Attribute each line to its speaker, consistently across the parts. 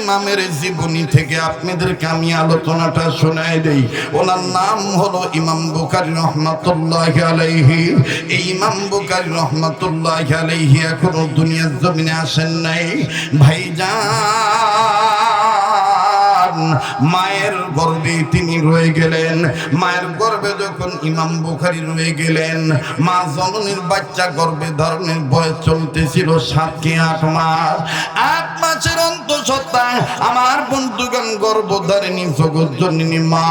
Speaker 1: ইমামের জীবনী থেকে আপনাদেরকে আমি আলোচনাটা শোনায় দেই। ওনার নাম হলো ইমাম বুখারী রহমাতুল্লাহি আলাইহি। এই ইমাম বুখারী রহমাতুল্লাহি আলাইহি এখনো দুনিয়ার জমিনে আসেন নাই ভাইজান। মায়ের গর্ভে তিনি রয়ে গেলেন। মায়ের গর্ভে যখন ইমাম বুখারী রয়ে গেলেন, মা জননীর বাচ্চা গর্ভে ধারণের বয়স চলতেছিল 7 কি 8 মাস। 8 মাসের অন্তঃসত্ত্বায় আমার বন্ধুগণ গর্ভধারিণী জগৎজননী মা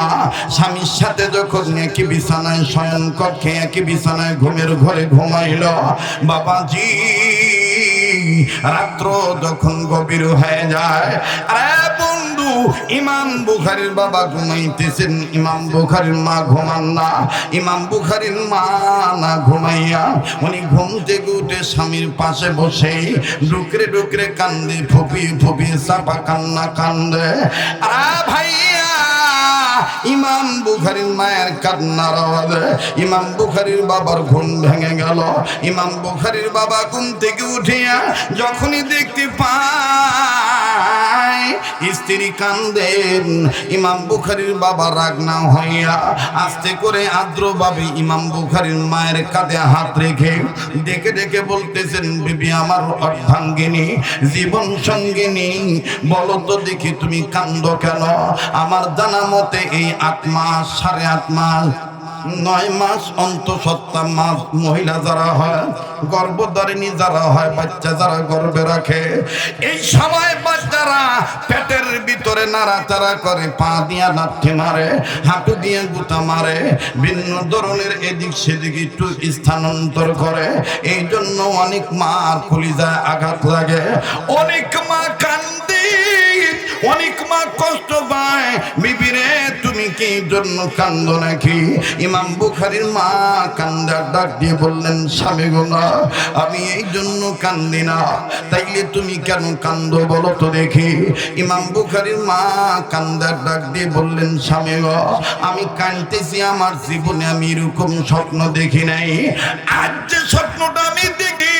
Speaker 1: স্বামীর সাথে যখন একই বিছানায় শয়ন কক্ষে একই বিছানায় ঘুমের ঘরে ঘুমাইল, বাবাজি রাত্র যখন গভীর হয়ে যায়, আরে বন্ধু ইমাম বুখারীর বাবা ঘুমাইতেছেন, ইমাম বুখারীর মা ঘুমান না। ইমাম বুখারীর মা না ঘুমাইয়া উনি ঘুম থেকে উঠে স্বামীর পাশে বসে ডুকরে ডুকরে কান্দে, ফুপিয়ে ফুপিয়ে চাপা কান্না কান্দে। আরে ভাইয়া, ইমাম বুখারীর মায়ের কান্নার আওয়াজে ইমাম বুখারীর বাবার ঘুম ভেঙে গেল। ইমাম বুখারীর বাবা ঘুম থেকে উঠিয়া যখনই দেখতে পায় স্ত্রী কান্দেন, ইমাম বুখারীর বাবা রাগ না হইয়া আস্তে করে আদ্রভাবে ইমাম বুখারীর মায়ের কাঁধে হাত রেখে ডেকে ডেকে বলতেছেন, বিবি আমার অর্ধাঙ্গিনী, জীবন সঙ্গিনী, বলো তো দেখি তুমি কান্দো কেন? আমার জানা মতে এই 8 মাস 8.5 মাস 9 মাস অন্তঃসত্ত্বা মাস মহিলা যারা হয়, গর্ভধারিণী যারা হয়, বাচ্চা যারা গর্ভে রাখে, এই সময় বাচ্চারা পেটের ভিতরে নাড়াচাড়া করে, পা দিয়া লাথি মারে, হাঁটু দিয়ে গুতা মারে, ভিন্ন ধরনের এদিক সেদিক একটু স্থানান্তর করে। এই জন্য অনেক মার কলিজায় আঘাত লাগে, অনেক মা কান্দে, অনেক মা কষ্ট পায়। বিবিরে তুমি কি জন্য কান্দো নাকি? ইমাম বুখারীর মা কান্দার ডাক দিয়ে বললেন, স্বামী গো না, আমি এই জন্য কান্দি না। তাইলে তুমি কেন কান্দো বলো তো দেখি? ইমাম বুখারীর মা কান্দার ডাক দিয়ে বললেন, স্বামী গো আমি কাঁদতেছি, আমার জীবনে আমি এরকম স্বপ্ন দেখি নাই। আজ যে স্বপ্নটা আমি দেখি,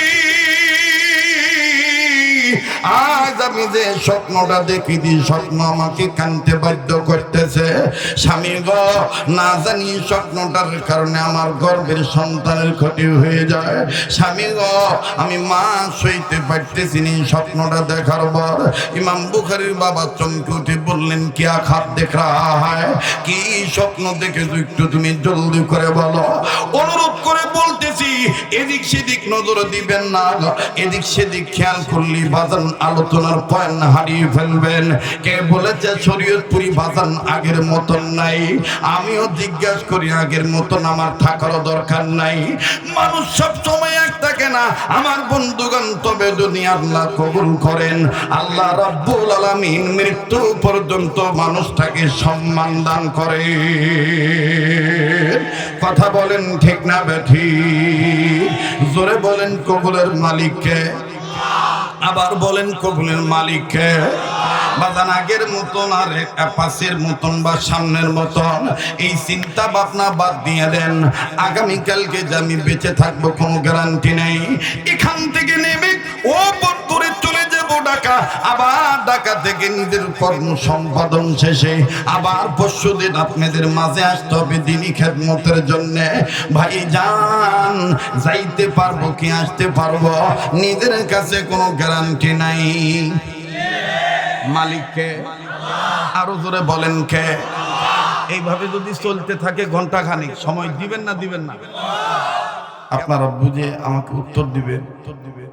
Speaker 1: আজ আমি যে স্বপ্নটা দেখিছি, স্বপ্ন আমাকে কাঁদতে বাধ্য করতেছে। স্বামী গো না জানি স্বপ্নটার কারণে আমার গর্ভের সন্তানের ক্ষতি হয়ে যায়। স্বামী গো আমি মা সইতে পারতেছি না স্বপ্নটা দেখার পর। ইমাম বুখারীর বাবা চমকে উঠে বললেন, কি আখাত দেখ রাহা হয়? কি স্বপ্ন দেখেছো একটু তুমি জলদি করে বলো। অনুরোধ করে বলতেছি, এদিক সেদিক নজর দিবেন না, এদিক সেদিক খেয়াল করলি বাজান আলোচনার পয়েন্ট হারিয়ে ফেলবেন। কে বলেছে শরীয়তপুরি বাজান আগের মতন নাই? আমিও জিজ্ঞাসা করি, আগের মতন আমার থাকারও দরকার নাই। মানুষ সব সময় এক থাকে না আমার বন্ধুগণ। তবে যদি আল্লাহ কবুল করেন, আল্লাহ রাব্বুল আলামিন মৃত্যু পর্যন্ত মানুষটাকে সম্মান দান করে। কথা বলেন ঠিক না বেঠিক? জোরে বলেন কবুলের মালিককে, আবার বলেন কবুলের মালিককে। বাজান আগের মতন আর পাশের মতন বা সামনের মতন এই চিন্তা ভাবনা বাদ দিয়ে দেন। আগামীকালকে যে আমি বেঁচে থাকবো কোনো গ্যারান্টি নেই। এখান থেকে নেমে ও বন্ধুরে চলে যাবো ঢাকা, আবার ঢাকা থেকে নিজের কর্ম সম্পাদন শেষে আবার পরশুদিন আপনাদের মাঝে আসতে হবে দিনী খেদমতের জন্য। ভাই যান, যাইতে পারবো কি আসতে পারবো নিজের কাছে কোনো গ্যারান্টি নাই। মালিককে আরো জোরে বলেন কে? এইভাবে যদি চলতে থাকে ঘন্টা খানিক সময় দিবেন না দিবেন না? আপনারা বুঝে আমাকে উত্তর দিবেন।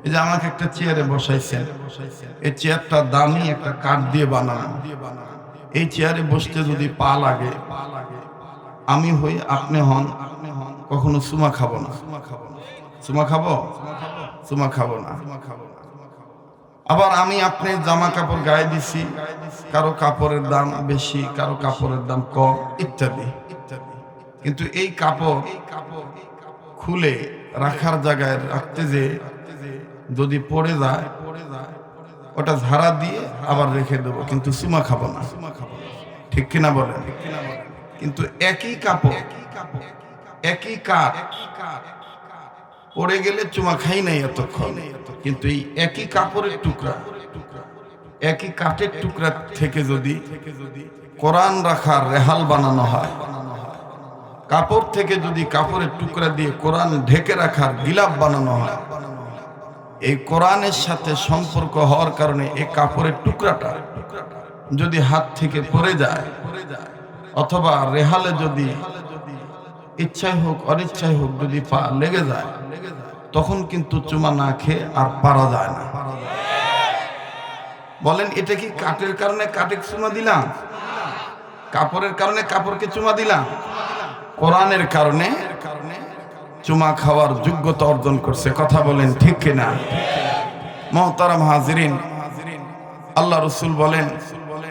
Speaker 1: এই যে আমাকে একটা চেয়ারে বসাইছেন, এই চেয়ারটা দামি একটা কাঠ দিয়ে বানানো। এই চেয়ারে বসতে যদি পা লাগে, আমি হই আপনি হন, কখনো চুমা খাবো না। চুমা খাবো? চুমা খাবো না। আবার আমি আপনি জামা কাপড় গায়ে দিছি, কারো কাপড়ের দাম বেশি, কারো কাপড়ের দাম কম ইত্যাদি। কিন্তু এই কাপড় খুলে রাখার জায়গায় রাখতে যে যদি পড়ে যায়, ওটা ঝাড়া দিয়ে আবার রেখে দেবো, কিন্তু চুমা খাবো না। ঠিক কিনা বলেন? কিন্তু একই কাপড়, একই কাঠ, পড়ে গেলে চুমা খাই নাই এতক্ষণ, কিন্তু এই একই কাপড়ের টুকরা একই কাঠের টুকরা থেকে যদি কোরআন রাখার রেহাল বানানো হয়, কাপড় থেকে যদি কাপড়ের টুকরা দিয়ে কোরআন ঢেকে রাখার গিলাপ বানানো হয়, এই কোরআনের সাথে সম্পর্ক হওয়ার কারণে এই কাপড়ের টুকরাটা যদি হাত থেকে পড়ে যায় অথবা রেহালে যদি ইচ্ছাই হোক অনিচ্ছাই হোক যদি পা লেগে যায়, তখন কিন্তু চুমা না খেয়ে আর পারা যায় না। বলেন এটা কি কাঠের কারণে কাঠে চুমা দিলাম, কাপড়ের কারণে কাপড়কে চুমা দিলাম? কোরআনের কারণে চুমা খাওয়ার যোগ্যতা অর্জন করছে। কথা বলেন ঠিক কিনা? মুহতারাম হাজিরিন, আল্লাহ রাসূল বলেন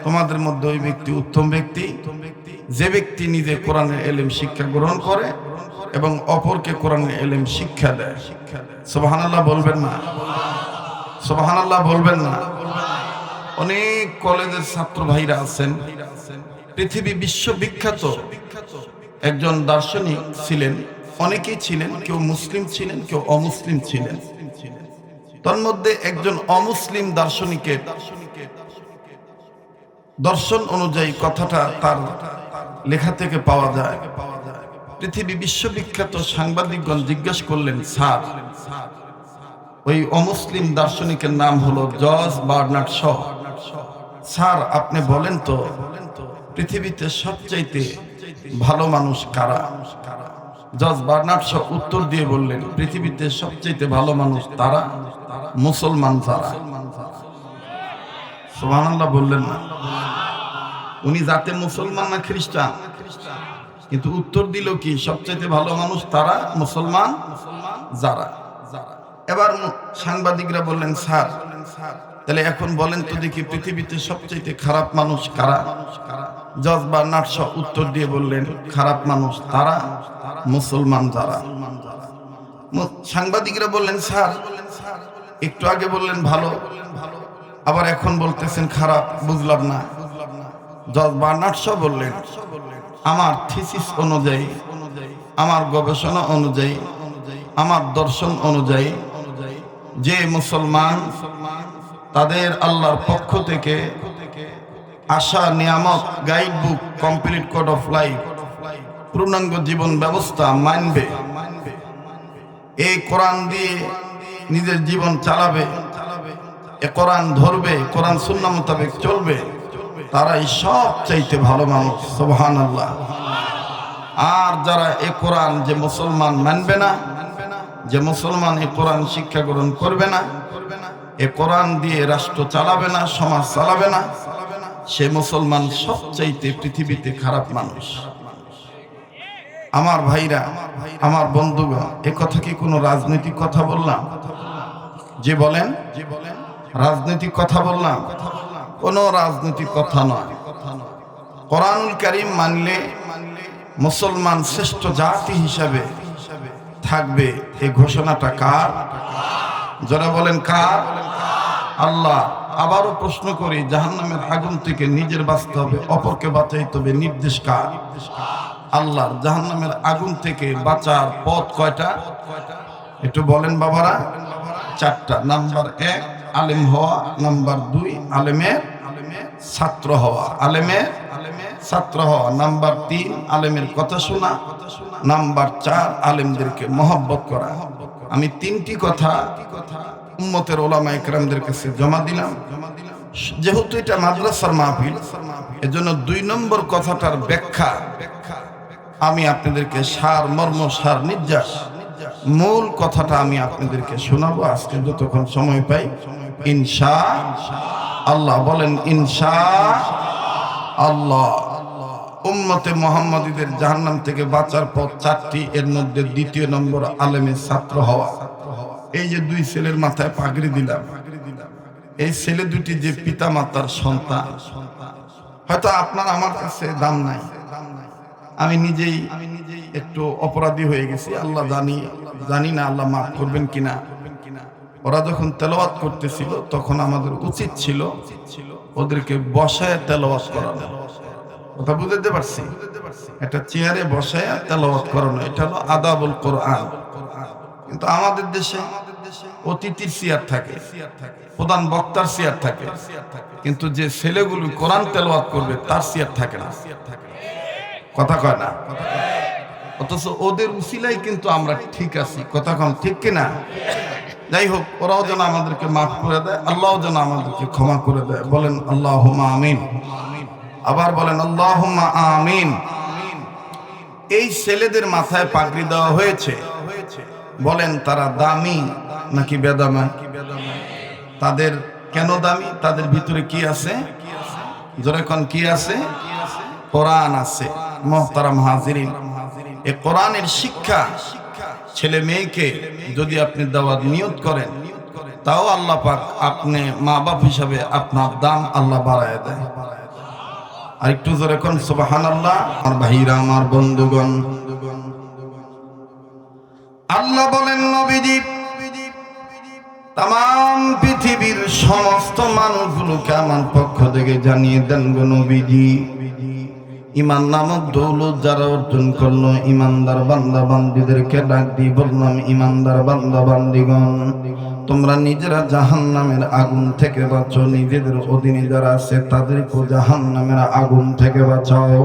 Speaker 1: তোমাদের মধ্যে ওই ব্যক্তি উত্তম ব্যক্তি যে ব্যক্তি নিজে কোরআনের ইলম শিক্ষা গ্রহণ করে এবং অপরকে কোরআনের ইলম শিক্ষা দেয়। সুবহানাল্লাহ বলবেন না? সুবহানাল্লাহ বলবেন না? অনেক কলেজের ছাত্র ভাইরা আছেন, পৃথিবী বিশ্ববিখ্যাত একজন দার্শনিক ছিলেন, অনেকেই ছিলেন, কেউ মুসলিম ছিলেন কেউ অমুসলিম ছিলেন। তার মধ্যে একজন অমুসলিম দার্শনিকের দর্শন অনুযায়ী কথাটা তার লেখা থেকে পাওয়া যায়। পৃথিবী বিশ্ববিখ্যাত সাংবাদিকগণ জিজ্ঞেস করলেন, স্যার ওই অমুসলিম দার্শনিকের নাম হলো জর্জ বার্নার্ড শ, স্যার আপনি বলেন তো পৃথিবীতে সবচাইতে ভালো মানুষ কারা? জর্জ বার্নার্ড শ উত্তর দিয়ে বললেন, পৃথিবীতে সবচাইতে ভালো মানুষ তারা মুসলমান যারা। সুবহানাল্লাহ বললেন না? উনি যাতে মুসলমান না খ্রিস্টান, কিন্তু উত্তর দিল কি সবচাইতে ভালো মানুষ তারা মুসলমান যারা। এবার সাংবাদিকরা বললেন, স্যার তাহলে এখন বলেন তো দেখি পৃথিবীতে সবচাইতে খারাপ মানুষ কারা? জর্জ বার্নার্ড শ উত্তর দিয়ে বললেন, খারাপ মানুষ তারা মুসলমান যারা। সাংবাদিকরা বললেন, স্যার একটু আগে বললেন ভালো, আবার এখন বলতেছেন খারাপ, বুঝলাম না। জর্জ বার্নার্ড শ বললেন, আমার থিসিস অনুযায়ী, আমার গবেষণা অনুযায়ী, আমার দর্শন অনুযায়ী যে মুসলমান তাদের আল্লাহর পক্ষ থেকে আশা নিয়ামত guide book complete code of life পূর্ণাঙ্গ জীবন ব্যবস্থা মানবে, এই কোরআন দিয়ে নিজের জীবন চালাবে, এ কোরআন ধরবে, কোরআন সুন্নাহ মোতাবেক চলবে, তারাই সবচাইতে ভালো মানুষ। সুবহানাল্লাহ। আর যারা এ কোরআন যে মুসলমান মানবে না, যে মুসলমান এ কোরআন শিক্ষা গ্রহণ করবে না, এ কোরআন দিয়ে রাষ্ট্র চালাবে না, সমাজ চালাবে না, সে মুসলমান সবচাইতে পৃথিবীতে খারাপ মানুষ। আমার ভাইরা, আমার বন্ধুগণ, এ কথা কি কোনো রাজনৈতিক কথা বললাম? যে বলেন রাজনৈতিক কথা বললাম? কোনো রাজনৈতিক কথা নয়। কোরআনুল কারীম মানলে মুসলমান শ্রেষ্ঠ জাতি হিসাবে থাকবে, এই ঘোষণাটা কার? যারা বলেন কার? আল্লাহ। আবারও প্রশ্ন করি, জাহান্নামের আগুন থেকে নিজের বাঁচতে হবে, অপরকে বাঁচাইতে হবে, নির্দেশ কার? আল্লাহর। জাহান্নামের আগুন থেকে বাঁচার পথ কয়টা একটু বলেন বাবারা? চারটা। নাম্বার 1 আলেম হওয়া, নাম্বার 2 আলেমের ছাত্র হওয়া, আলেমের ছাত্র হওয়া, নাম্বার 3 আলেমের কথা শোনা, নাম্বার 4 আলেমদেরকে মহব্বত করা। আমি 3টি কথা উম্মতের ওলামা ইকরামদের কাছে জমা দিলাম। যেহেতু এটা মাদ্রাসার মাহফিল, এজন্য 2 নম্বর কথাটার ব্যাখ্যা আমি আপনাদেরকে সার মর্ম সার নির্যাস মূল কথাটা আমি আপনাদেরকে শোনাবো আজকে যতক্ষণ সময় পাই ইনশাআল্লাহ। বলেন ইনশাআল্লাহ। উম্মতে মুহাম্মাদীদের জাহান্নাম থেকে বাঁচার পথ 4টি, এর মধ্যে 2 নম্বর আলেমের ছাত্র হওয়া। এই যে 2 ছেলের মাথায় পাগড়ি দিলাম, এই ছেলে 2টি যে পিতা মাতার সন্তান, হয়তো আপনার আমার কাছে দাম নাই, আমি নিজেই একটু অপরাধী হয়ে গেছি, আল্লাহ জানি না আল্লাহ মাফ করবেন কিনা। ওরা যখন তেলাওয়াত করতেছিল তখন আমাদের উচিত ছিল ওদেরকে বসায় তেলাওয়াত করানো। কথা বুঝতে পারছি? একটা চেয়ারে বসায় তেলাওয়াত করানো, এটা হলো আদাবুল কোরআন। কিন্তু আমাদের দেশে অতিথির চেয়ার থাকে, প্রধান বক্তার চেয়ার থাকে, কিন্তু যে ছেলেগুলো কোরআন তেলাওয়াত করবে তার চেয়ার থাকে না। কথা কয় না? অথচ ওদের উসিলাই কিন্তু আমরা ঠিক আছি। কথা কন ঠিক কিনা? যাই হোক, ওরাও যেন আমাদেরকে মাফ করে দেয়, আল্লাহও যেন আমাদেরকে ক্ষমা করে দেয়। বলেন আল্লাহুম্মা আমিন। আবার বলেন আল্লাহুম্মা আমিন। এই ছেলেদের মাথায় পাগড়ি দেওয়া হয়েছে, বলেন তারা দামি নাকি বেদামা? তাদের কেন দামি? তাদের ভিতরে কি আছে? জোরে কোন কি আছে? কোরআন আছে। মুহতারাম হাজিরিন, এই কোরআনের শিক্ষা ছেলে মেয়েকে যদি আপনি দেওয়ার নিয়ত করেন, তাও আল্লাহ পাক আপনি মা বাপ হিসাবে আপনার দাম আল্লাহ বাড়ায় দেয়। আর একটু জোরে কোন সুবহানাল্লাহ। আমার ভাইরা, আমার বন্ধুগণ, আল্লাহ বলেন নবীজি তাম পৃথিবীর সমস্ত মানুষগুলোকে আমার পক্ষ থেকে জানিয়ে দেন গো নবীজি, ইমান নামক দৌলত যারা অর্জন করলো, ইমানদার বান্দা বান্দীদেরকে ডাক দিয়ে বললাম, ইমানদার বান্দা বান্দীগণ, তোমরা নিজেরা জাহান্নামের আগুন থেকে বাঁচো, নিজেদের অধীনে যারা আছে তাদেরকে জাহান্নামের আগুন থেকে বাঁচাও।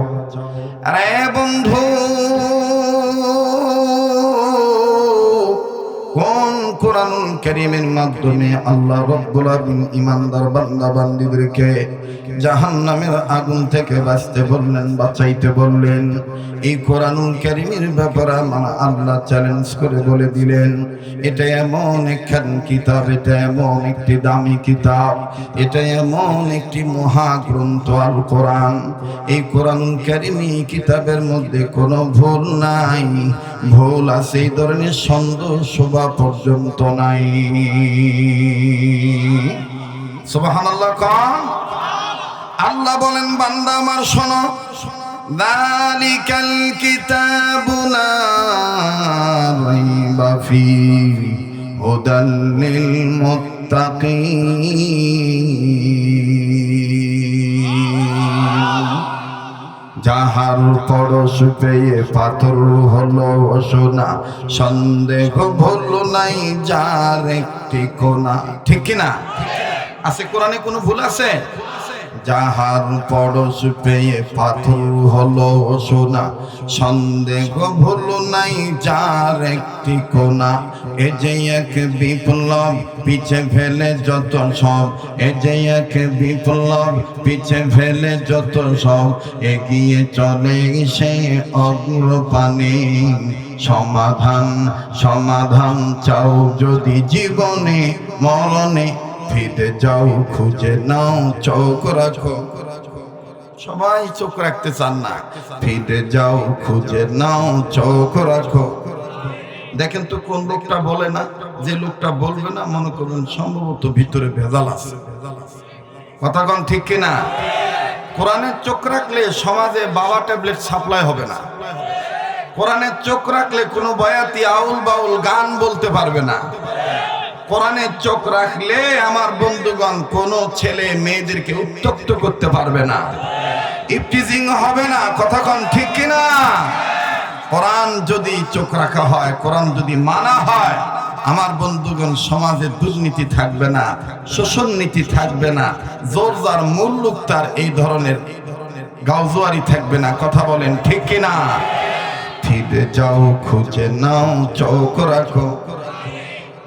Speaker 1: আরে বন্ধু, কোন কোরআনুল কারীমের মাধ্যমে আল্লাহ রাব্বুল আলামিন ইমানদার বান্দা বান্দীদেরকে জাহান্নামের আগুন থেকে বাঁচতে বললেন, বাঁচাইতে বললেন? এই কোরআনুল কারীমের ব্যাপারে মানে আল্লাহ চ্যালেঞ্জ করে বলে দিলেন, এটা এমন একখান কিতাব, এটা এমন একটি দামি কিতাব, এটা এমন একটি মহাগ্রন্থ আল কোরআন। এই কোরআনুল কারীমী কিতাবের মধ্যে কোনো ভুল নাই, ভুল আছে এই ধরনের সন্দেহ শোভা পর্যন্ত নাই। সুবহানাল্লাহ কান। আল্লাহ বলেন, বান্দা আমার শোনো, যালিকাল কিতাবু লা রাইবা ফীহি হুদাল লিল মুত্তাকিন। যাহার পরশ পেয়ে পাথর হলো সোনা, সন্দেহ ভুল নাই যার একটি কোনা। ঠিক কিনা? আছে কোরআনে কোনো ভুল আছে? যাহার পরশ পেয়ে পাথর হলো সোনা, সন্দেহ ভুল নাই যার একটি কোনা। এ যে এক বিপ্লব পিছে ফেলে যত সব, এ যে এক বিপ্লব পিছে ফেলে যত সব, এগিয়ে চলে সে অগ্রপানে। সমাধান সমাধান চাও যদি জীবনে মরণে, ফিরে যাও খুঁজে নাও চোখ রাখো। সবাই চোখ রাখতে চান না, ফিরে যাও খুঁজে নাও চোখ রাখো। দেখেন তো কোন লোকটা বলে না, যে লোকটা বলবে না মনে করবেন সম্ভবত ভিতরে ভেজাল আছে। কথা কোন ঠিক কিনা? কোরআনের চোখ রাখলে সমাজে বাবা ট্যাবলেট সাপ্লাই হবে না। কোরআনের চোখ রাখলে কোনো বয়াতি আউল বাউল গান বলতে পারবে না। কোরআনের চোখ রাখলে আমার বন্ধুগণ কোন ছেলে মেয়েদেরকে উত্ত্যক্ত করতে পারবে না, ইফটিজিং হবে না। কথা কোন ঠিক কিনা? কোরআন যদি চোখ রাখা হয়, কোরআন যদি মানা হয়, আমার বন্ধুগণ সমাজে দুর্নীতি থাকবে না, শোষণ নীতি থাকবে না, জোর যার মুল্লুক তার এই ধরনের গাউজুয়ারি থাকবে না। কথা বলেন ঠিক কিনা? ফিরে যাও খুঁজে নাও চোখ রাখো,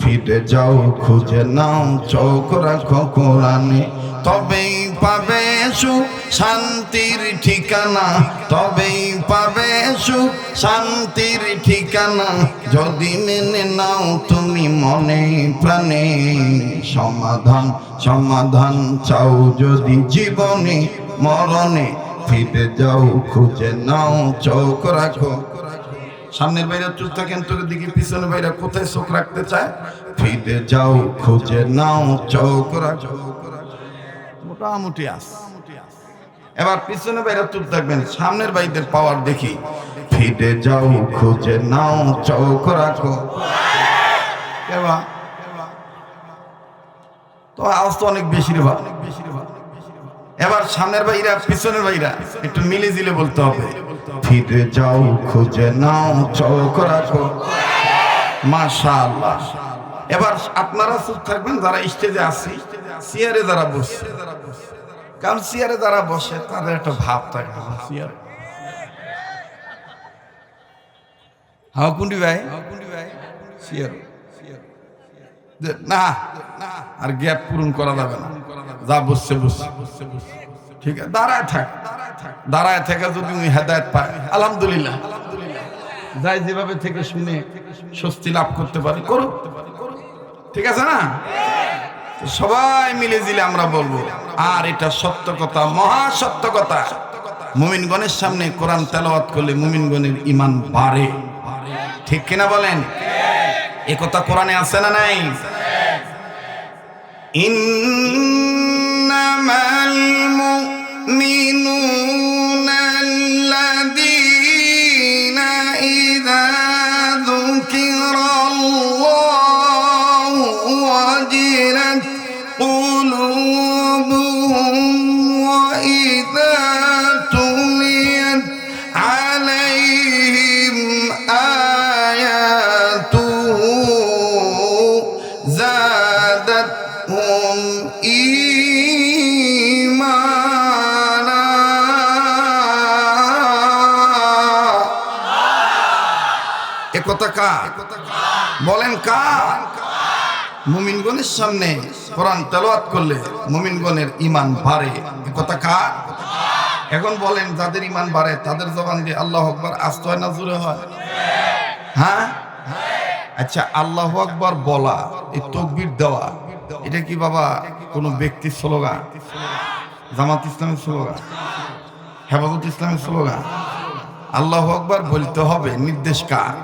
Speaker 1: ফিরে যাও খুঁজে নাও চোখ রাখো কোরআনে, তবেই পাবে সুখ শান্তির ঠিকানা, তবেই পাবে সুখ শান্তির ঠিকানা। যদি মেনে নাও তুমি মনে প্রাণে, সমাধান সমাধান চাও যদি জীবনে মরণে, ফিরে যাও খুঁজে নাও চোখ রাখো। সামনের বাইরে চুপ থাকেন, তোর দিকে পিছনের বাইরে কোথায় চোখ রাখতে চায়? ফিরে যাও খুঁজে নাও চোখ রাখো। মোটামুটি আস। এবার পিছনে বাইরে চুপ থাকবেন, সামনের বাইরের পাওয়ার দেখি। ফিরে যাও খুঁজে নাও চোখ রাখো। কেবা তো আওয়াজ তো অনেক বেশি রে, অনেক বেশি রে। এবার সামনের বাইরা পিছনের বাইরা একটু মিলে জিলে বলতে হবে। ফিরে যাও খুঁজে নাও চোখ রাখো। মাশাআল্লাহ। এবার আপনারা চুপ থাকবেন যারা স্টেজে আসি, চেয়ারে যারা বসছে, কারণ চেয়ারে যারা বসে তাদের একটা ভাব থাকে চেয়ারে। হ্যাঁ কুন্ডি ভাই, চেয়ার না আর গ্যাপ পূরণ করা যাবে না, যা বসছে বসছে, ঠিক আছে দাঁড়ায় থাক, দাঁড়ায় থেকে যদি উনি হেদায়েত পায় আলহামদুলিল্লাহ, যাই যেভাবে থেকে শুনে স্বস্তি লাভ করতে পারে করুক, ঠিক আছে না? সবাই মিলে জিলে আমরা বলবো। আর এটা সত্য কথা, মহা সত্য কথা, মুমিনগণের সামনে কোরআন তেলাওয়াত করলে মুমিনগণের ঈমান বাড়ে, ঠিক কিনা বলেন? এই কথা কোরআনে আছে না নাই? ইন্নামাল মুমিনুনা আল্লাযীনা ইযা যুকিরাল্লাহু ওয়াজিলাত কুলুবুহুম ওয়া ইযা তুলিয়াত আলাইহিম আয়াতুহু যাদাতহুম ঈমানা। এ কথা কার বলেন? কার? মুমিনগণের সামনে কোরআন তেলাওয়াত করলে মুমিনগণের ঈমান বাড়ে, এ কথা কার? এখন বলেন যাদের ঈমান বাড়ে তাদের জবান দিয়ে আল্লাহু আকবার আসতে হয় না জোরে হয়? হ্যাঁ আচ্ছা, আল্লাহু আকবার বলা, এই তাকবীর দেওয়া, এটা কি বাবা কোনো ব্যক্তির স্লোগান? জামাত ইসলামের স্লোগান? হেফাজত ইসলামের স্লোগান? আল্লাহু আকবার বলতে হবে, নির্দেশ কার?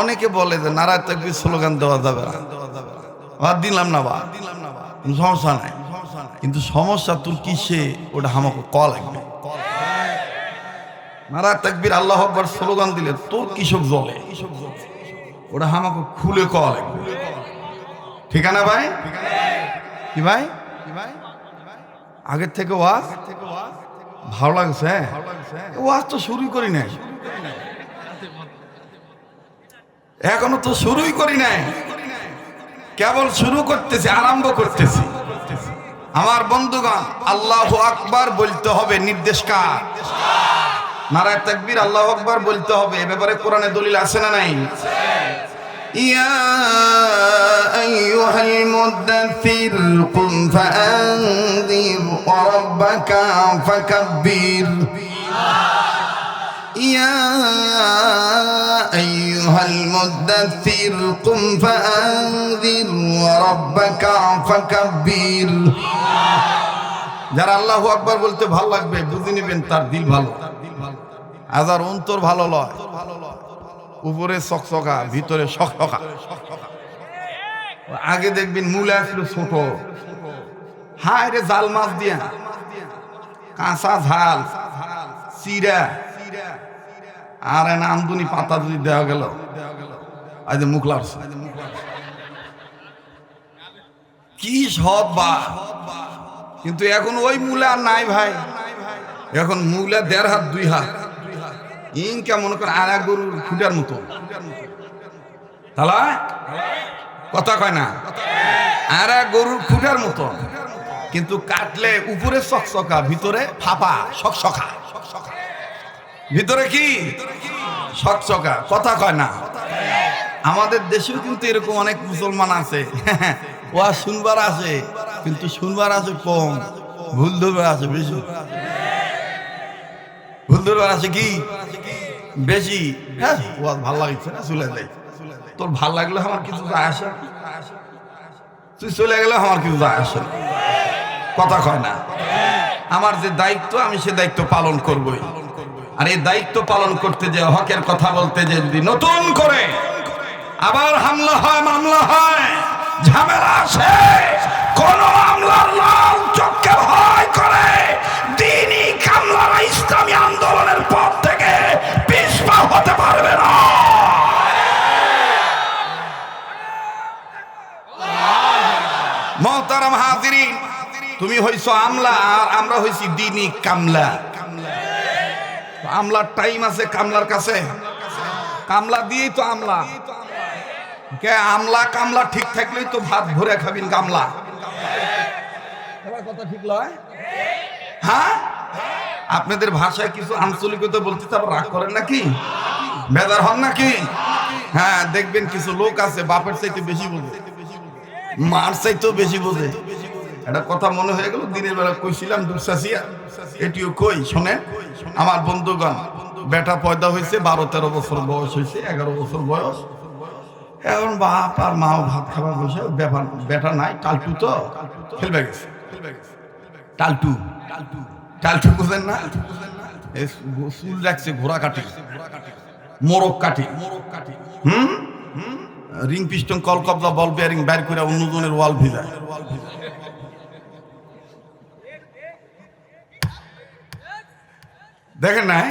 Speaker 1: অনেকে বলে যে নারায়ে তাকবীর স্লোগান দেওয়া যাবে না, বাদ দিলাম না, বা সমস্যা নাই, কিন্তু সমস্যা তোর কিসে ওটা আমাকে ক লাগবে। নারায়ে তাকবীর আল্লাহু আকবার স্লোগান দিলে তোর কৃষক জ্বলে, ওটা আমাকে খুলে ক লাগবে, ঠিক না ভাই? কি ভাই? আগের থেকে ওয়াজ ভালো লাগছে? ওয়াজ তো শুরুই করি নাই, এখনো তো শুরুই করি নাই, কেবল শুরু করতেছি, আরম্ভ করতেছি। আমার বন্ধুগণ, আল্লাহু আকবার বলতে হবে, নির্দেশ কার? নারায়ে তাকবীর আল্লাহু আকবার বলতে হবে, এ ব্যাপারে কোরআনে দলিল আছে না নাই? ইয়া আইয়ুহাল মুদাথথির কুম ফাআনযির ওয়া রাব্বাকা ফাকাব্বির। ইয়া আইয়ুহাল মুদাথথির কুম ফাআনযির ওয়া রাব্বাকা ফাকাব্বির। যারা আল্লাহু আকবার বলতে ভালো লাগবে বুঝে নেবেন তার দিল ভালো, আজার অন্তর ভালো লয়, উপরে চকচকা ভিতরে সকসকা। আগে দেখবেন মূলা ছিল ছোট, হায় রে জাল মাছ দিয়া, কাঁচা ঝাল চিরা আর আমদুনি পাতা যদি দেওয়া গেল আজ মুখ লাগছে, কি সব বা। কিন্তু এখন ওই মূলা আর নাই ভাই, এখন মূলা 1.5 হাত 2 হাত, ইনকা মনে করে আর এক গরুর খুঁটার মতো, তাহলে কথা কয় না, আর এক গরুর খুঁটার মতো, কিন্তু কাটলে উপরে চকচকা ভিতরে ফাঁপা সকসকা, ভিতরে কি সকসকা, কথা কয় না। আমাদের দেশেও কিন্তু এরকম অনেক মুসলমান আছে, ও শুনবার আছে, কিন্তু শুনবার আছে কম, ভুল ধরবার আছে বেশি, ভুল ধরবার আছে কি বেশি। হ্যাঁ ও ভাল লাগছে না, চলে যাই, তোর ভাল লাগলে আমার কিছু যায় আসে, তুই চলে গেলে আমার কিছু যায় আসে, কথা কয় না। আমার যে দায়িত্ব আমি সে দায়িত্ব পালন করবই, আর এই দায়িত্ব পালন করতে যে হকের কথা বলতে যে যদি নতুন করে আবার হামলা হয়, মামলা হয়, ঝামেলা আসে, কোন মামলার লাল চক্কে ভয় করে দ্বীনি কামলারা ইসলামী আন্দোলনের পথ থেকে পিছপা হতে পারবে না। মোহতারাম হাজিরিন, তুমি হইছো আমলা আর আমরা হইছি দ্বীনি কামলা। আমলার টাইম আছে কামলার কাছে, কামলা দিয়েই তো আমলা, কে আমলা কামলা ঠিক থাকলেই তো ভাত ভরে খাবিন গামলা। কথা ঠিক লয়? হ্যাঁ, আপনাদের ভাষায় কিছু আঞ্চলিকতা বলতে তারপর রাগ করেন নাকি, বেজার হন নাকি? হ্যাঁ, দেখবেন কিছু লোক আছে বাপের চাইতে বেশি বোঝে, মার চাইতেও বেশি বোঝে। একটা কথা মনে হয়ে গেল, দিনের বেলা কইছিলাম দুঃশাসিয়া, এটিও কই শোনেন। আমার বন্ধুগণ, বেটা পয়দা হয়েছে, 12-13 বছর বয়স হয়েছে, 11 বছর বয়স। এখন বাপ আর মাও ভাত খাবার বসে, ব্যাপার বেটা নাই, টালটু তো খেলবে গেছে। টালটু টালটু বুঝেন না? চুল রাখছে ঘোড়া কাটি, মোরগ কাটি, রিং পিস্টন কল কবলা বল বেয়ারিং বের করে অন্যজনের ওয়াল ভিজায়। দেখেন নাই?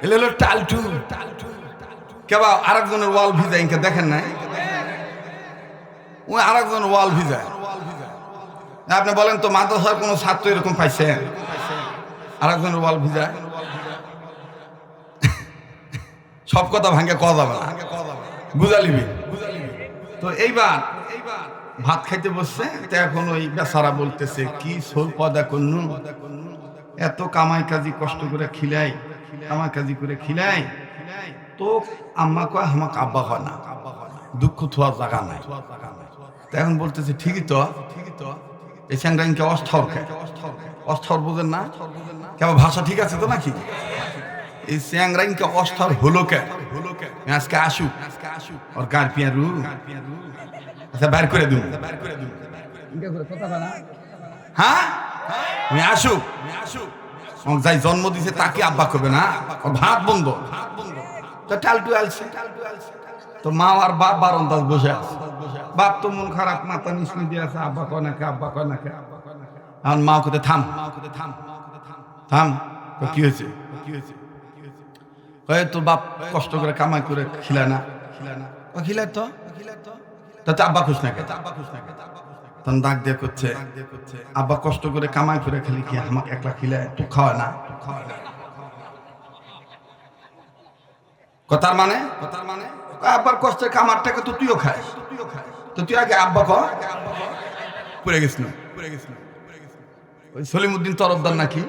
Speaker 1: এলে হলো টালটু। কেবা আরেকজনের ওয়াল ভিজায়, ইনকে দেখেন নাই? ওই আরেকজনের ওয়াল ভিজায়। আপনি বলেন তো, মাদ্রাসার কোনো ছাত্র এরকম পাইছে আরেকজনের ওয়াল ভিজায়? সব কথা ভাঙ্গে কওয়া যাবে না, বুঝালিবি। তো এইবার ভাত খাইতে বসছে, তো এখন ওই বেচারা বলতেছে, কি সোল পয়দা করনু, এত কামাই কাজি কষ্ট করে খিলাই, কামাই কাজি করে খিলাই, তো আম্মা কয় আমাকে আব্বা হয় না, দুঃখ থোয়ার জায়গা নাই। এখন বলতেছে ঠিকই তো, এই স্যাংরাইনকে অস্থর খায়, অস্থর বোঝেন না? কেমন ভাষা ঠিক আছে তো নাকি? এই স্যাংরাইনকে অস্থর হলো কে? আজকে আসুক ওর গার পিয়া রু, আচ্ছা বের করে দিন। হ্যাঁ, আমি আসুক, যাই জন্ম দিছে তাকে আব্বা করবে না, ওর ভাত বন্ধ। তো টালটু আলছে, তো মা আর বাপ বারন্দাজ বসে আছে। বাপ তো মন খারাপ, মাথা নিচনি দিয়ে আছে, আব্বা কয় নাকে, আব্বা কয় নাকে। এখন মা কোথায় থাম, থাম, কি হয়েছে? কয়ে তোর বাপ কষ্ট করে কামাই করে খিলায় না, খিলায় তো, তাতে আব্বা খুশ নাকে। তখন ডাক দিয়ে করছে, আব্বা কষ্ট করে কামাই করে খেলি কি আমাকে একলা খিলায়, তো খাওয়ায় না। কথার মানে আব্বার কষ্টের কামার টাকা তো তুইও খাস, তো তুই আগে আব্বা কর। পড়ে গেছিল ওই সলিমুদ্দিন তরফদার নাকি